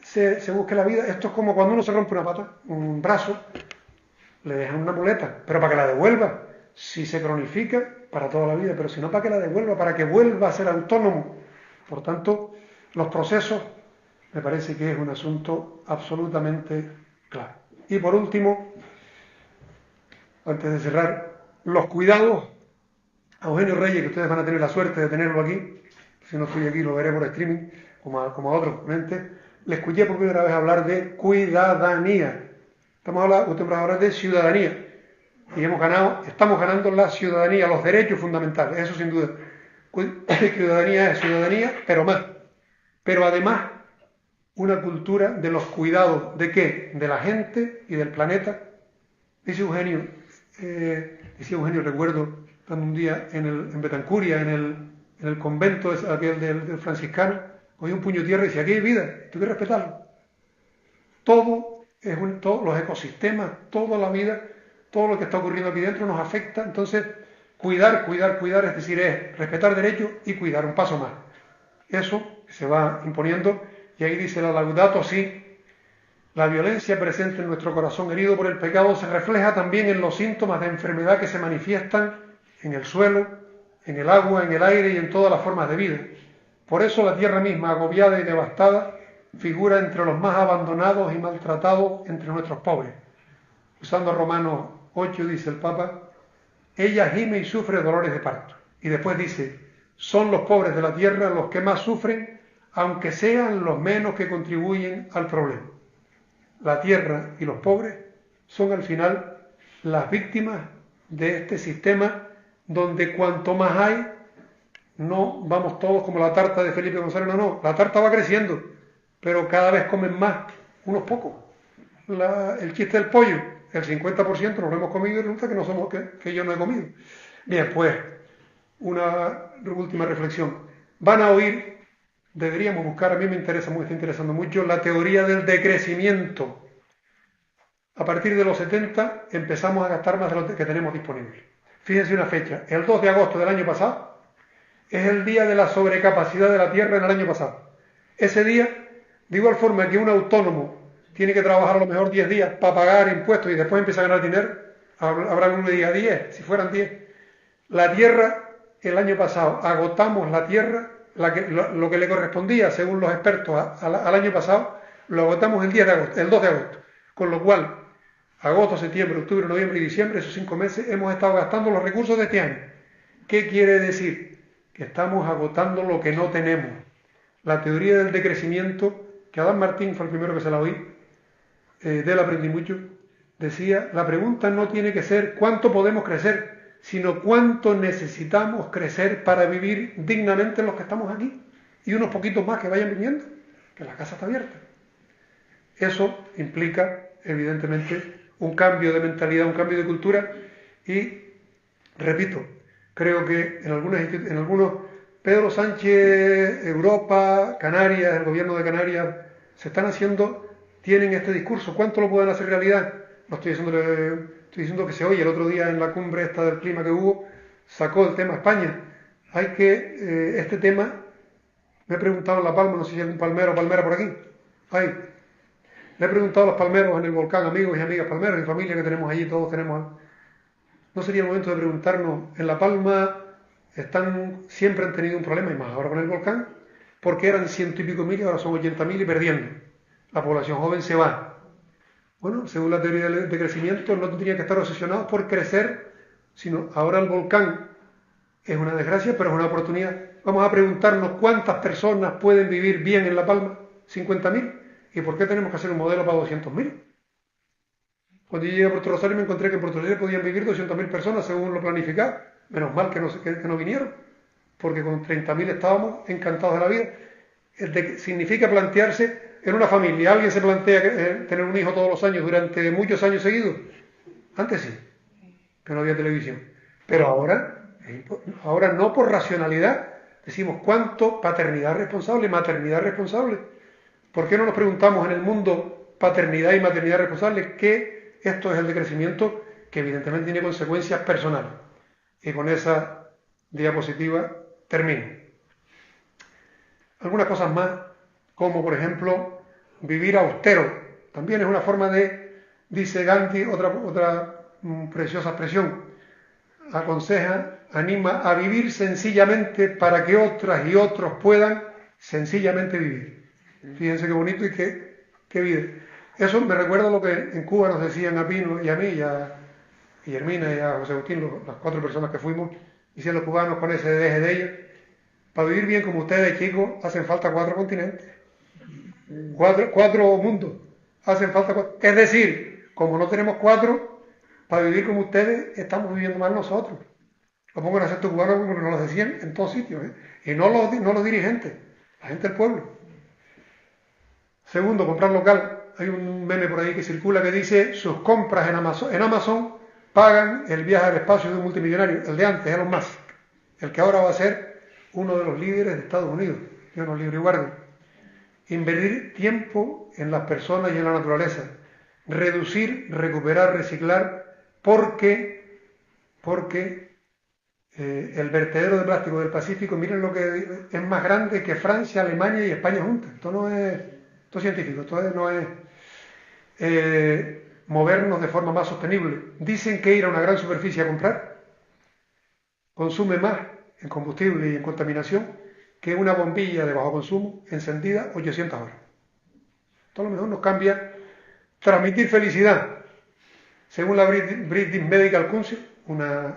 se busque la vida. Esto es como cuando uno se rompe una pata, un brazo, le dejan una muleta, pero para que la devuelva. Si se cronifica, para toda la vida, pero si no, para que la devuelva, para que vuelva a ser autónomo. Por tanto, los procesos me parece que es un asunto absolutamente claro. Y por último, antes de cerrar, los cuidados a Eugenio Reyes, que ustedes van a tener la suerte de tenerlo aquí, si no estoy aquí lo veré por streaming, como a otros ponentes, le escuché por primera vez hablar de cuidadanía. Estamos hablando ahora de ciudadanía. Y estamos ganando la ciudadanía, los derechos fundamentales, eso sin duda. Ciudadanía es ciudadanía, pero más. Pero además, una cultura de los cuidados, ¿de qué? De la gente y del planeta. Dice Eugenio, recuerdo, estando un día en Betancuria, en el convento aquel del franciscano, cogí un puño de tierra y decía, aquí hay vida, tú que respetarlo. Todos los ecosistemas, toda la vida, todo lo que está ocurriendo aquí dentro nos afecta. Entonces, cuidar, es decir, es respetar derechos y cuidar, un paso más. Eso se va imponiendo, y ahí dice la Laudato Si, la violencia presente en nuestro corazón herido por el pecado se refleja también en los síntomas de enfermedad que se manifiestan en el suelo, en el agua, en el aire y en todas las formas de vida. Por eso la tierra misma, agobiada y devastada, figura entre los más abandonados y maltratados entre nuestros pobres. Usando Romanos 8, dice el Papa, ella gime y sufre dolores de parto. Y después dice, son los pobres de la tierra los que más sufren, aunque sean los menos que contribuyen al problema. La tierra y los pobres son al final las víctimas de este sistema donde cuanto más hay, no vamos todos como la tarta de Felipe González, no, la tarta va creciendo, pero cada vez comen más, unos pocos. El chiste del pollo, el 50% nos lo hemos comido y resulta que yo no he comido. Bien, pues, una última reflexión. Van a oír, deberíamos buscar, a mí me está interesando mucho, la teoría del decrecimiento. A partir de los 70 empezamos a gastar más de lo que tenemos disponible. Fíjense una fecha, el 2 de agosto del año pasado es el día de la sobrecapacidad de la Tierra en el año pasado. Ese día, de igual forma que un autónomo tiene que trabajar a lo mejor 10 días para pagar impuestos y después empieza a ganar dinero, habrá uno que diga 10, si fueran 10. La Tierra, el año pasado, agotamos la Tierra, lo que le correspondía, según los expertos, al año pasado, lo agotamos el 2 de agosto. Con lo cual, agosto, septiembre, octubre, noviembre y diciembre, esos 5 meses, hemos estado gastando los recursos de este año. ¿Qué quiere decir? Que estamos agotando lo que no tenemos. La teoría del decrecimiento, que Adán Martín fue el primero que se la oí, de él aprendí mucho, decía, la pregunta no tiene que ser cuánto podemos crecer, sino cuánto necesitamos crecer para vivir dignamente los que estamos aquí. y unos poquitos más que vayan viniendo, que la casa está abierta. Eso implica, evidentemente, un cambio de mentalidad, un cambio de cultura y, repito, creo que en algunos Pedro Sánchez, Europa, Canarias, el gobierno de Canarias, tienen este discurso. ¿Cuánto lo pueden hacer realidad? No estoy diciendo que se oye. El otro día en la cumbre esta del clima que hubo, sacó el tema España. Este tema, me he preguntado en La Palma, no sé si hay algún palmero o palmera por aquí. Le he preguntado a los palmeros en el volcán, amigos y amigas palmeros y familia que tenemos allí, todos tenemos. ¿No sería el momento de preguntarnos, en La Palma siempre han tenido un problema, y más ahora con el volcán, porque eran 100 y pico mil y ahora son 80.000 y perdiendo? La población joven se va. Bueno, según la teoría de crecimiento, no tendría que estar obsesionados por crecer, sino ahora el volcán es una desgracia, pero es una oportunidad. Vamos a preguntarnos cuántas personas pueden vivir bien en La Palma, 50.000, y por qué tenemos que hacer un modelo para 200.000. Cuando yo llegué a Puerto Rosario me encontré que en Puerto Rosario podían vivir 200.000 personas según lo planificado. Menos mal que no vinieron, porque con 30.000 estábamos encantados de la vida. Significa plantearse en una familia. ¿Alguien se plantea tener un hijo todos los años durante muchos años seguidos? Antes sí, que no había televisión. Pero ahora no por racionalidad. Decimos, ¿cuánto paternidad responsable, maternidad responsable? ¿Por qué no nos preguntamos en el mundo paternidad y maternidad responsable que esto es el decrecimiento que evidentemente tiene consecuencias personales? Y con esa diapositiva termino. Algunas cosas más, como por ejemplo vivir austero. También es una forma dice Gandhi, otra preciosa expresión, aconseja, anima a vivir sencillamente para que otras y otros puedan sencillamente vivir. Fíjense qué bonito y qué vida. Eso me recuerda a lo que en Cuba nos decían a Pino y a mí y Hermina y a José Agustín, las 4 personas que fuimos, dicen los cubanos con ese deje de ellos, para vivir bien como ustedes, chicos, hacen falta 4 continentes, 4 mundos, hacen falta 4. Es decir, como no tenemos 4, para vivir como ustedes, estamos viviendo mal nosotros. Lo pongo en acento cubano como nos lo decían en todos sitios, y no los dirigentes, la gente del pueblo. Segundo, comprar local. Hay un meme por ahí que circula que dice, sus compras en Amazon pagan el viaje al espacio de un multimillonario, el de antes, Elon Musk, el que ahora va a ser uno de los líderes de Estados Unidos, Dios nos libre y guarde. Invertir tiempo en las personas y en la naturaleza, reducir, recuperar, reciclar, porque el vertedero de plástico del Pacífico, miren lo que es más grande que Francia, Alemania y España juntas. Esto es científico, esto no es movernos de forma más sostenible. Dicen que ir a una gran superficie a comprar consume más en combustible y en contaminación que una bombilla de bajo consumo encendida 800 horas. Esto a lo mejor nos cambia. Transmitir felicidad. Según la British Medical Council, una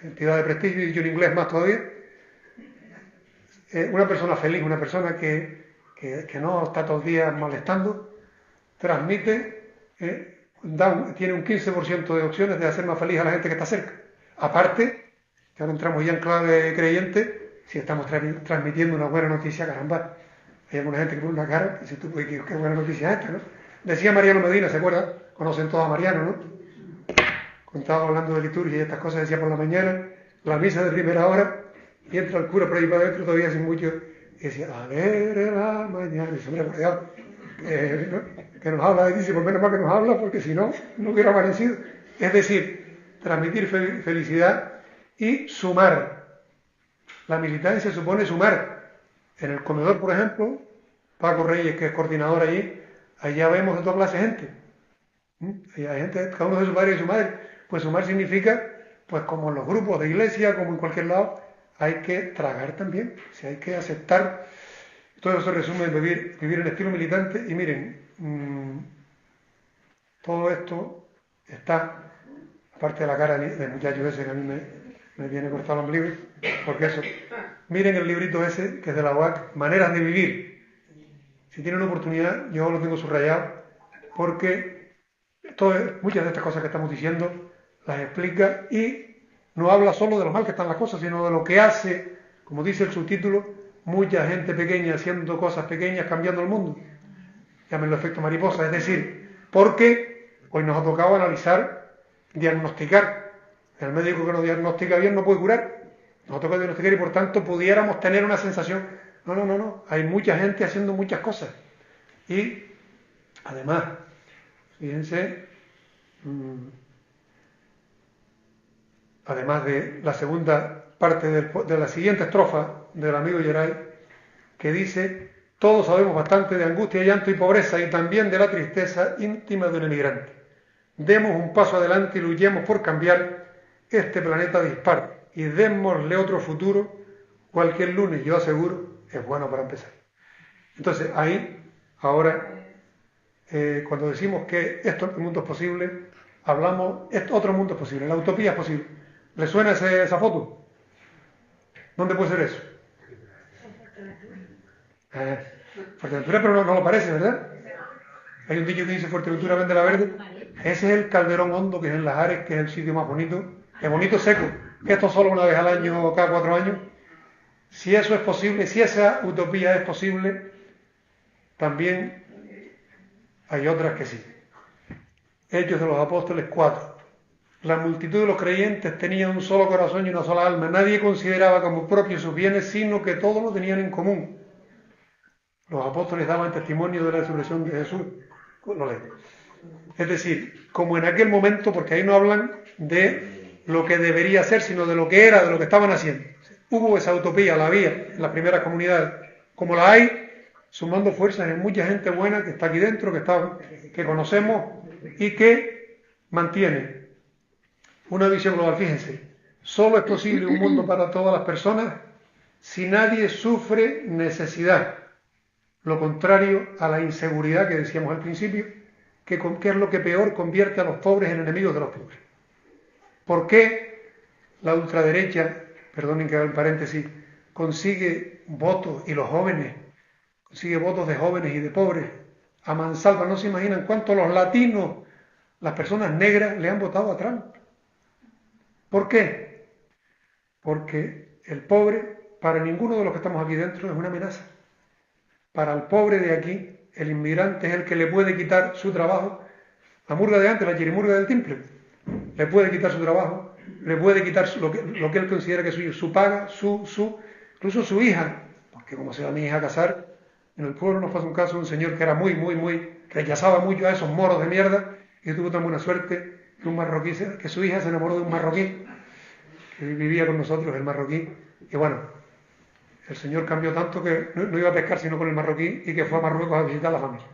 entidad de prestigio, y yo en inglés más todavía, una persona feliz, una persona que no está todos los días molestando, transmite, tiene un 15% de opciones de hacer más feliz a la gente que está cerca. Aparte, que ahora entramos ya en clave creyente, si estamos transmitiendo una buena noticia, caramba, hay alguna gente que pone una cara y dice, tú, qué buena noticia esta, ¿no? Decía Mariano Medina, ¿se acuerdan? Conocen todos a Mariano, ¿no? Contaba hablando de liturgia y estas cosas, decía por la mañana, la misa de primera hora, y entra el cura por ahí para adentro, todavía sin mucho, y decía, alegre la mañana, y se me acordaba, que nos habla, y dice, por menos mal que nos habla, porque si no, no hubiera amanecido. Es decir, transmitir felicidad y sumar. La militancia supone sumar. En el comedor, por ejemplo, Paco Reyes, que es coordinador allí, allá vemos de toda clase de gente. Hay gente, cada uno de su padre y su madre. Pues sumar significa, pues como en los grupos de iglesia, como en cualquier lado, hay que tragar también, o sea, hay que aceptar. Todo eso se resume en vivir en estilo militante. Y miren, todo esto está, aparte de la cara del muchacho ese que a mí me viene cortado el ombligo, porque eso, miren el librito ese que es de la UAC, Maneras de Vivir. Si tienen una oportunidad, yo lo tengo subrayado, porque muchas de estas cosas que estamos diciendo las explica y no habla solo de lo mal que están las cosas, sino de lo que hace, como dice el subtítulo, mucha gente pequeña haciendo cosas pequeñas, cambiando el mundo. Llámenlo efecto mariposa, es decir, porque hoy nos ha tocado analizar, diagnosticar. El médico que no diagnostica bien no puede curar. Nos ha tocado diagnosticar y por tanto pudiéramos tener una sensación. No. Hay mucha gente haciendo muchas cosas. Y además, fíjense, además de la segunda parte de la siguiente estrofa del amigo Geray, que dice: todos sabemos bastante de angustia, llanto y pobreza y también de la tristeza íntima de un emigrante. Demos un paso adelante y luchemos por cambiar este planeta dispar y démosle otro futuro. Cualquier lunes, yo aseguro, es bueno para empezar. Entonces, ahí, ahora, cuando decimos que el mundo es posible, hablamos, otro mundo es posible, la utopía es posible. ¿Le suena esa foto? ¿Dónde puede ser eso? Fuerteventura, pero no lo parece, ¿verdad? Hay un dicho que dice: Fuerteventura vende la verde. Ese es el Calderón Hondo, que es en Las Ares, que es el sitio más bonito. Es bonito seco, que esto solo una vez al año o cada 4 años. Si eso es posible, si esa utopía es posible, también hay otras que sí. Hechos de los Apóstoles 4. La multitud de los creyentes tenía un solo corazón y una sola alma. Nadie consideraba como propios sus bienes, sino que todos lo tenían en común. Los apóstoles daban testimonio de la resurrección de Jesús. Lo leo. Es decir, como en aquel momento, porque ahí no hablan de lo que debería ser, sino de lo que era, de lo que estaban haciendo. Hubo esa utopía, la había en las primeras comunidades. Como la hay, sumando fuerzas en mucha gente buena que está aquí dentro, que conocemos y que mantiene una visión global. Fíjense, solo es posible un mundo para todas las personas si nadie sufre necesidad. Lo contrario a la inseguridad que decíamos al principio, que es lo que peor convierte a los pobres en enemigos de los pobres. ¿Por qué la ultraderecha, perdonen que haga el paréntesis, consigue votos, y los jóvenes, consigue votos de jóvenes y de pobres a mansalva? No se imaginan cuánto los latinos, las personas negras, le han votado a Trump. ¿Por qué? Porque el pobre, para ninguno de los que estamos aquí dentro, es una amenaza. Para el pobre de aquí, el inmigrante es el que le puede quitar su trabajo. La murga de antes, la chirimurga del timple, le puede quitar su trabajo, le puede quitar lo que él considera que es suyo, su paga, incluso su hija, porque como se va mi hija a casar, en el pueblo nos pasó un caso de un señor que era muy, rechazaba mucho a esos moros de mierda, y tuvo tan buena suerte que un marroquí, que su hija se enamoró de un marroquí, que vivía con nosotros, el marroquí, y bueno, el señor cambió tanto que no iba a pescar sino con el marroquí y que fue a Marruecos a visitar a la familia.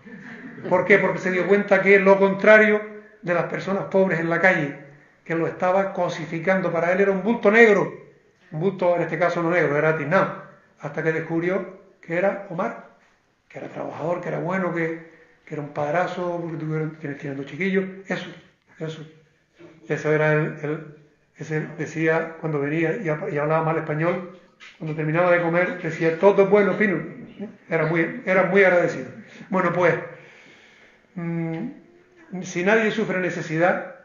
¿Por qué? Porque se dio cuenta que lo contrario de las personas pobres en la calle, que lo estaba cosificando, para él era un bulto negro, un bulto en este caso no negro, era tiznado, hasta que descubrió que era Omar, que era trabajador, que era bueno, que era un padrazo, porque tienes 2 chiquillos, eso era ese decía cuando venía y hablaba mal español. Cuando terminaba de comer, decía: todo es bueno, fino. Era muy agradecido. Bueno, pues, si nadie sufre necesidad,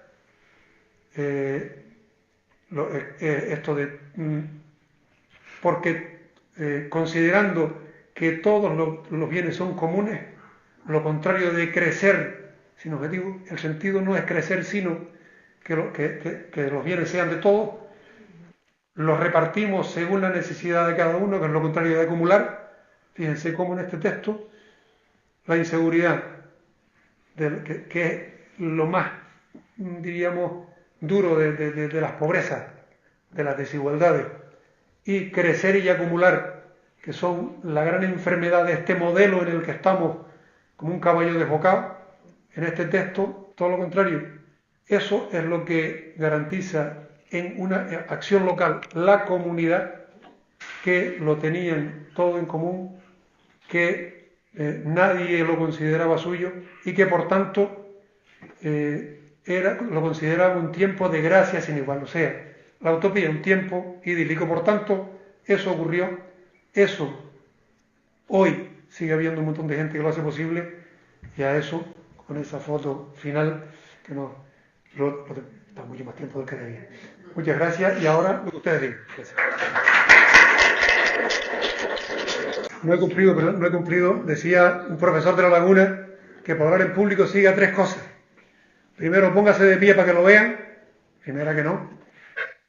porque considerando que todos los bienes son comunes, lo contrario de crecer sin objetivo, el sentido no es crecer, sino que los bienes sean de todos. Los repartimos según la necesidad de cada uno, que es lo contrario de acumular. Fíjense cómo en este texto la inseguridad, que es lo más, diríamos, duro de las pobrezas, de las desigualdades, y crecer y acumular, que son la gran enfermedad de este modelo en el que estamos como un caballo desbocado, en este texto, todo lo contrario. Eso es lo que garantiza en una acción local la comunidad, que lo tenían todo en común, que nadie lo consideraba suyo y que por tanto lo consideraba un tiempo de gracia sin igual. O sea, la utopía, un tiempo idílico. Por tanto, eso ocurrió, eso hoy sigue habiendo un montón de gente que lo hace posible, y a eso, con esa foto final, que da mucho más tiempo del que debía. Muchas gracias, y ahora lo que ustedes digan. Gracias. No he cumplido, perdón, no he cumplido. Decía un profesor de La Laguna que para hablar en público siga 3 cosas. Primero, póngase de pie para que lo vean. Primera que no.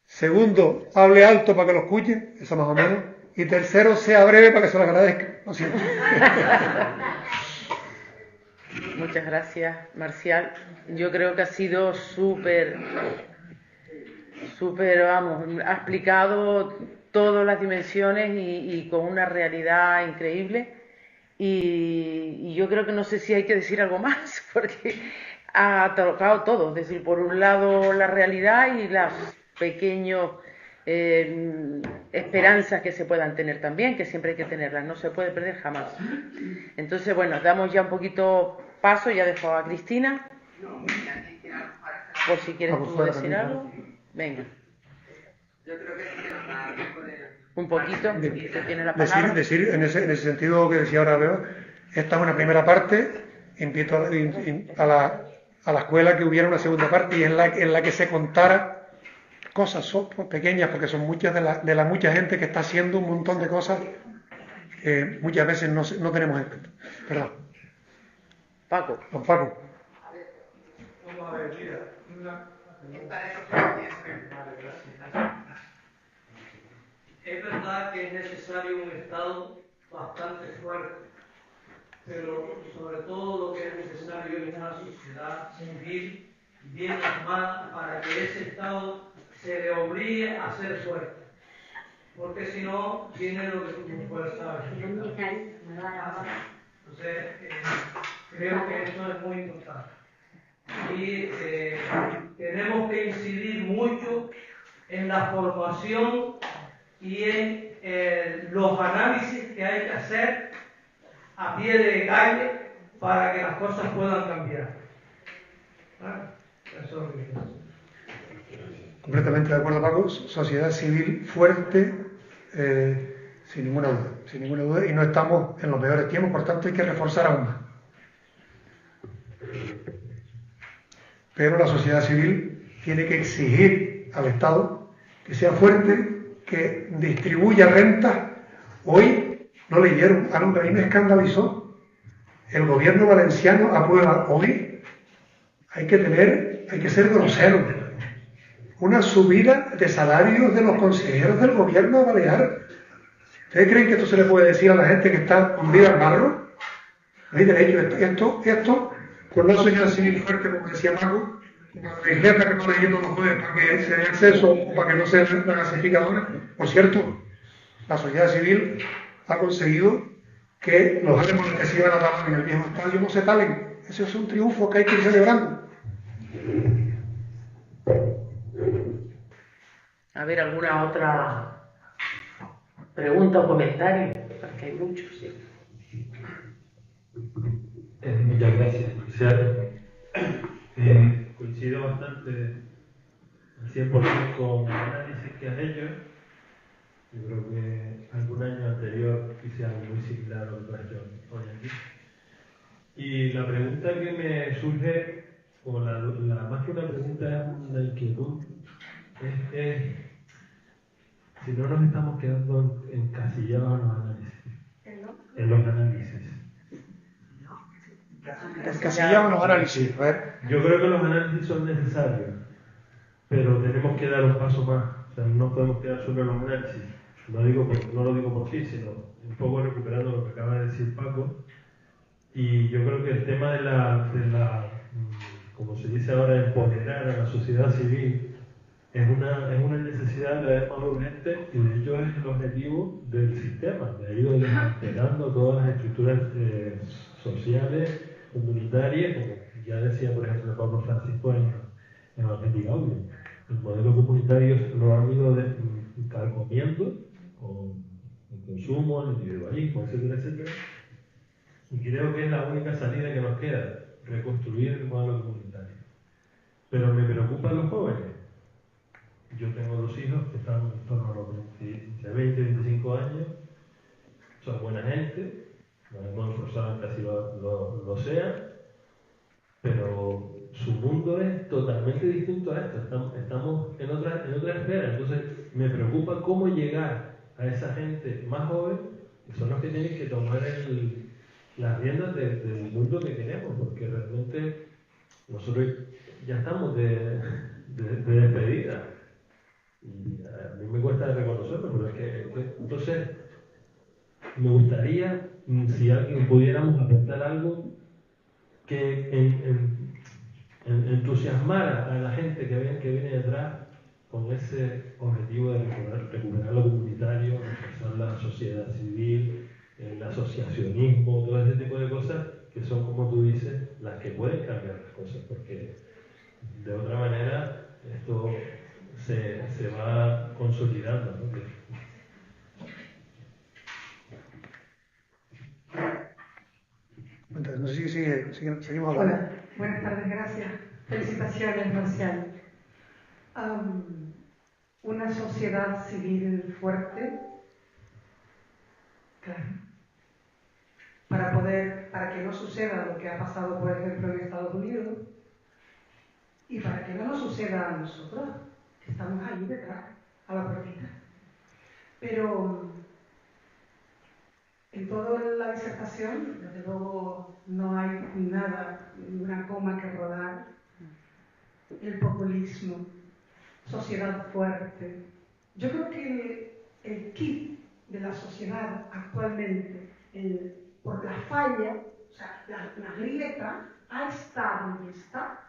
Segundo, hable alto para que lo escuchen. Eso más o menos. Y tercero, sea breve para que se lo agradezca. Lo siento. Muchas gracias, Marcial. Yo creo que ha sido súper, vamos, ha explicado todas las dimensiones y con una realidad increíble. Y yo creo que no sé si hay que decir algo más, porque ha tocado todo. Es decir, por un lado la realidad y las pequeñas esperanzas que se puedan tener también, que siempre hay que tenerlas, no se puede perder jamás. Entonces, bueno, damos ya un poquito paso, ya dejo a Cristina, por si quieres tú decir algo. Venga. Un poquito, que tiene la palabra. Decir en ese sentido que decía ahora Beba, esta es una primera parte, invito a la escuela que hubiera una segunda parte y en la que se contara cosas pequeñas, porque son muchas de la mucha gente que está haciendo un montón de cosas que muchas veces no tenemos en cuenta. Perdón. Paco. Don Paco. Vamos a ver, mira, es verdad que es necesario un Estado bastante fuerte, pero sobre todo lo que es necesario es una sociedad civil bien armada para que ese Estado se le obligue a ser fuerte, porque si no viene lo que tú puedes saber. Entonces, creo que esto es muy importante. Y tenemos que incidir mucho en la formación y en los análisis que hay que hacer a pie de calle para que las cosas puedan cambiar. Eso es lo que quiero decir. Completamente de acuerdo, Paco. Sociedad civil fuerte, sin ninguna duda, y no estamos en los peores tiempos, por tanto hay que reforzar aún más. Pero la sociedad civil tiene que exigir al Estado que sea fuerte, que distribuya rentas. Hoy no leyeron algo que a mí me escandalizó. El gobierno valenciano aprueba hoy, hay que ser grosero, una subida de salarios de los consejeros del gobierno balear. ¿Ustedes creen que esto se le puede decir a la gente que está hundida en barro? No hay derecho. Esto, con una sociedad civil fuerte, como decía Paco, una legislata que no leyendo los jueves para que se dé acceso o para que no se den gasificadores. Por cierto, la sociedad civil ha conseguido que los árboles que se iban a talar en el viejo estadio no se talen. Ese es un triunfo que hay que ir celebrando. A ver, ¿alguna otra pregunta o comentario? Porque hay muchos, sí. Muchas gracias. Coincido bastante al 100% con el análisis que has hecho. Yo creo que algún año anterior hice algo muy similar a lo que tú has hecho hoy aquí. Y la pregunta que me surge, o más que una pregunta, es una inquietud. Es si no nos estamos quedando encasillados en los análisis. En los análisis. Encasillados en los análisis. A ver. Yo creo que los análisis son necesarios, pero tenemos que dar un paso más. O sea, no podemos quedar solo en los análisis. No lo digo por sí, sino un poco recuperando lo que acaba de decir Paco. Y yo creo que el tema de la como se dice ahora, empoderar a la sociedad civil es una necesidad de vez más urgente, y de hecho es el objetivo del sistema, de ir desmantelando todas las estructuras sociales, comunitarias, como ya decía por ejemplo el Papa Francisco en Authentic Audio. El modelo comunitario lo han ido carcomiendo con el consumo, el individualismo, etcétera, etcétera. Y creo que es la única salida que nos queda, reconstruir el modelo comunitario. Pero me preocupan los jóvenes. Yo tengo 2 hijos que están en torno a los 20 y 25 años, son buena gente, no hemos forzado que así lo sean, pero su mundo es totalmente distinto a esto, estamos en otra esfera. Entonces me preocupa cómo llegar a esa gente más joven y son los que tienen que tomar las riendas del mundo que queremos, porque realmente nosotros ya estamos de despedida. Y a mí me cuesta reconocerlo, pero es que entonces me gustaría, si alguien pudiéramos aportar algo que entusiasmara a la gente que viene detrás con ese objetivo de recuperar lo comunitario, reforzar la sociedad civil, el asociacionismo, todo ese tipo de cosas que son, como tú dices, las que pueden cambiar las cosas, porque de otra manera esto se va consolidando, ¿no? No sé si seguimos hablando. Hola, buenas tardes, gracias. Felicitaciones, Marcial. Una sociedad civil fuerte, claro, para que no suceda lo que ha pasado, por ejemplo, en Estados Unidos, y para que no nos suceda a nosotros, que estamos ahí detrás, a la puertita. Pero en toda la disertación, desde luego, no hay nada, ninguna coma que rodar. El populismo, sociedad fuerte. Yo creo que el kit de la sociedad actualmente, por la falla, o sea, la grieta, ha estado y está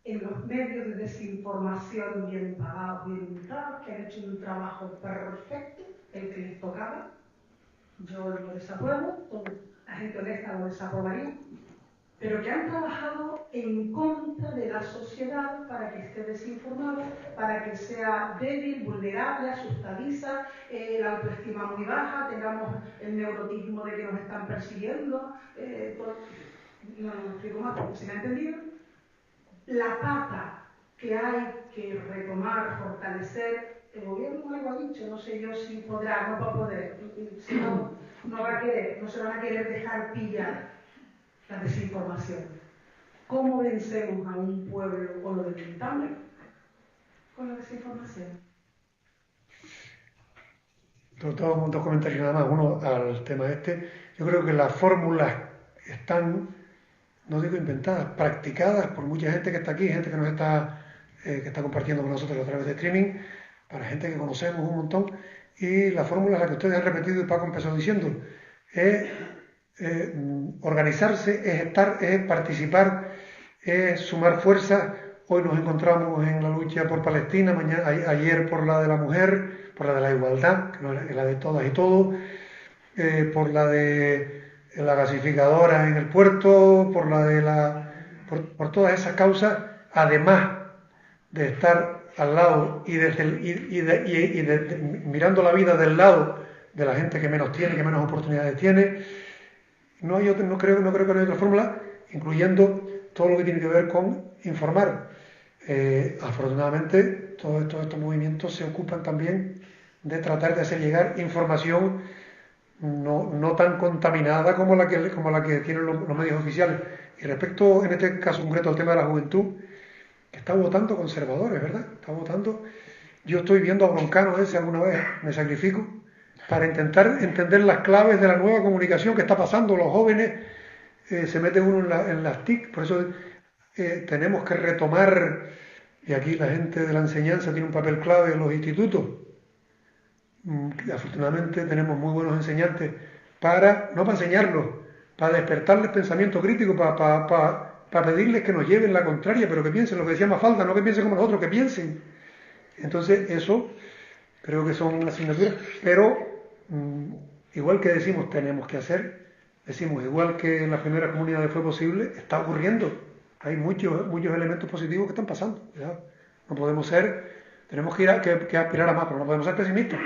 en los medios de desinformación bien pagados, bien montados, que han hecho un trabajo perfecto, el que les tocaba. Yo lo desapruebo, la gente honesta lo desaprobaría, pero que han trabajado en contra de la sociedad para que esté desinformada, para que sea débil, vulnerable, asustadiza, la autoestima muy baja, tengamos el neurotismo de que nos están persiguiendo, no lo explico más porque se me ha entendido. La pata que hay que retomar, fortalecer, el gobierno algo ha dicho, no sé yo si podrá, no va a poder, si no, no va a querer, no se van a querer dejar pillar la desinformación. ¿Cómo vencemos a un pueblo con lo debilitable? Con la desinformación. Dos comentarios nada más, uno al tema este. Yo creo que las fórmulas están, no digo inventadas, practicadas por mucha gente que está aquí, gente que nos está, que está compartiendo con nosotros a través de streaming, para gente que conocemos un montón, y la fórmula es la que ustedes han repetido y Paco empezó diciendo, es organizarse, es participar, es sumar fuerzas. Hoy nos encontramos en la lucha por Palestina, ayer por la de la mujer, por la de la igualdad, que no es la de todas y todos, por la de la gasificadora en el puerto, por todas esas causas, además de estar al lado y mirando la vida del lado de la gente que menos tiene, que menos oportunidades tiene. No creo que no haya otra fórmula, incluyendo todo lo que tiene que ver con informar. Afortunadamente, todos estos movimientos se ocupan también de tratar de hacer llegar información no tan contaminada como la que tienen los medios oficiales. Y respecto, en este caso concreto, al tema de la juventud, que está votando conservadores, ¿verdad? Está votando. Yo estoy viendo a Broncano alguna vez, me sacrifico, para intentar entender las claves de la nueva comunicación que está pasando. Los jóvenes se meten uno en las TIC, por eso tenemos que retomar, y aquí la gente de la enseñanza tiene un papel clave en los institutos. Afortunadamente tenemos muy buenos enseñantes no para enseñarlos, para despertarles pensamiento crítico, para pedirles que nos lleven la contraria, pero que piensen lo que decía Mafalda, no que piensen como nosotros, que piensen. Entonces eso creo que son asignaturas, pero igual que decimos tenemos que hacer, decimos igual que en las primeras comunidades fue posible, está ocurriendo. Hay muchos elementos positivos que están pasando. ¿Verdad? No podemos tenemos que aspirar a más, pero no podemos ser pesimistas.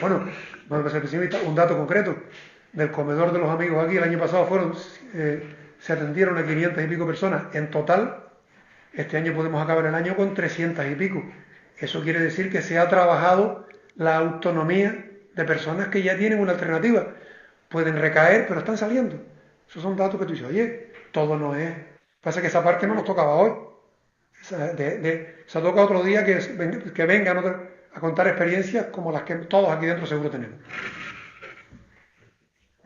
Bueno, no podemos ser pesimistas. Un dato concreto, del comedor de los amigos aquí, el año pasado se atendieron a 500 y pico personas. En total, este año podemos acabar el año con 300 y pico. Eso quiere decir que se ha trabajado la autonomía de personas que ya tienen una alternativa. Pueden recaer, pero están saliendo. Esos son datos que tú dices, oye, todo no es. Pasa que esa parte no nos tocaba hoy. Se toca otro día que vengan a contar experiencias como las que todos aquí dentro seguro tenemos.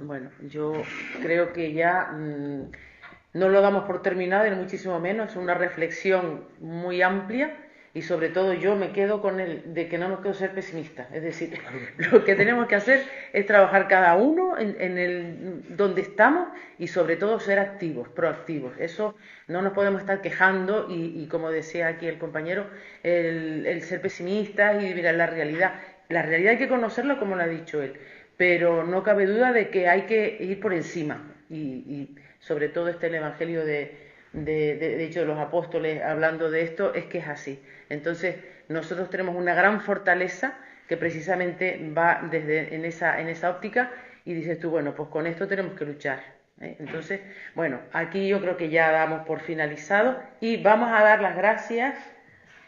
Bueno, yo creo que ya no lo damos por terminado, ni muchísimo menos. Es una reflexión muy amplia y sobre todo yo me quedo con el de que no nos quedo ser pesimistas. Es decir, lo que tenemos que hacer es trabajar cada uno en el donde estamos y sobre todo ser activos, proactivos. Eso no nos podemos estar quejando y como decía aquí el compañero, el ser pesimistas y vivir en la realidad. La realidad hay que conocerla como lo ha dicho él, pero no cabe duda de que hay que ir por encima y sobre todo el Evangelio de hecho de los apóstoles hablando de esto es que es así. Entonces nosotros tenemos una gran fortaleza que precisamente va en esa óptica y dices tú, bueno, pues con esto tenemos que luchar, ¿eh? Entonces, bueno, aquí yo creo que ya damos por finalizado y vamos a dar las gracias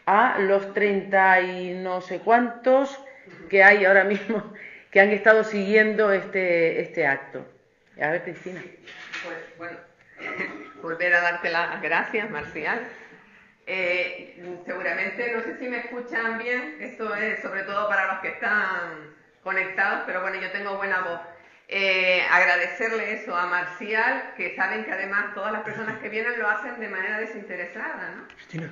a los 30 y no sé cuántos que hay ahora mismo que han estado siguiendo este acto. A ver, Cristina. Pues bueno, volver a darte las gracias, Marcial. Seguramente, no sé si me escuchan bien, esto es sobre todo para los que están conectados, pero bueno, yo tengo buena voz. Agradecerle eso a Marcial, que saben que además todas las personas que vienen lo hacen de manera desinteresada, ¿no? Cristina.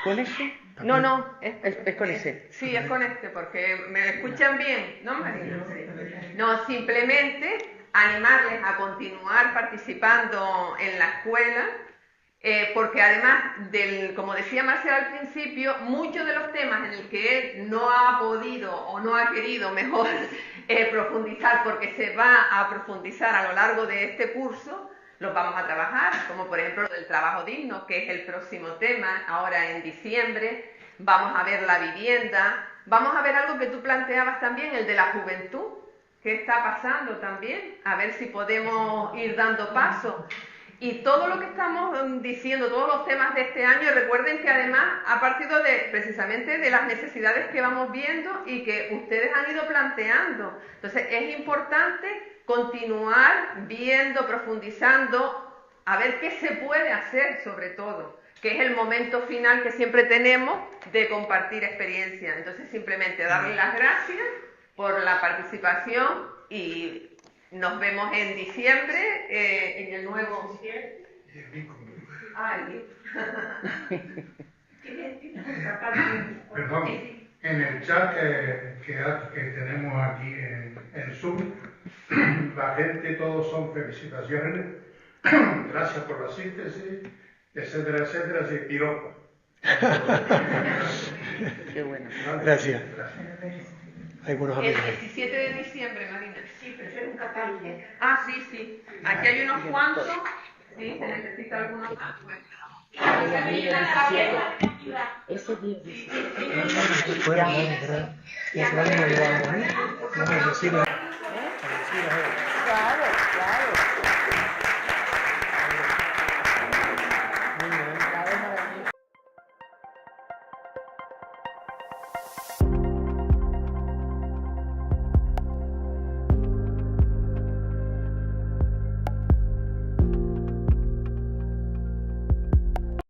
¿Con ese? No, es con ese. Sí, es con este, porque me escuchan bien, ¿no, Marina? No, simplemente animarles a continuar participando en la escuela, porque además, como decía Marcial al principio, muchos de los temas en el que él no ha podido o no ha querido mejor profundizar, porque se va a profundizar a lo largo de este curso, los vamos a trabajar, como por ejemplo lo del trabajo digno, que es el próximo tema, ahora en diciembre. Vamos a ver la vivienda, vamos a ver algo que tú planteabas también, el de la juventud, qué está pasando también, a ver si podemos ir dando paso. Y todo lo que estamos diciendo, todos los temas de este año, recuerden que además ha partido precisamente de las necesidades que vamos viendo y que ustedes han ido planteando. Entonces es importante continuar viendo, profundizando, a ver qué se puede hacer sobre todo, que es el momento final que siempre tenemos de compartir experiencia. Entonces simplemente darles las gracias por la participación y nos vemos en diciembre en el nuevo... Perdón, en el chat que tenemos aquí en Zoom, la gente, todos son felicitaciones, gracias por la síntesis, etcétera, etcétera, sí, piropo. Qué bueno. Gracias. Hay buenos amigos. El 17 de diciembre, Marina. Sí, pero es un catálogo. Ah, sí. Aquí hay unos cuantos. Sí, se necesita algunos más. Ese día. Claro.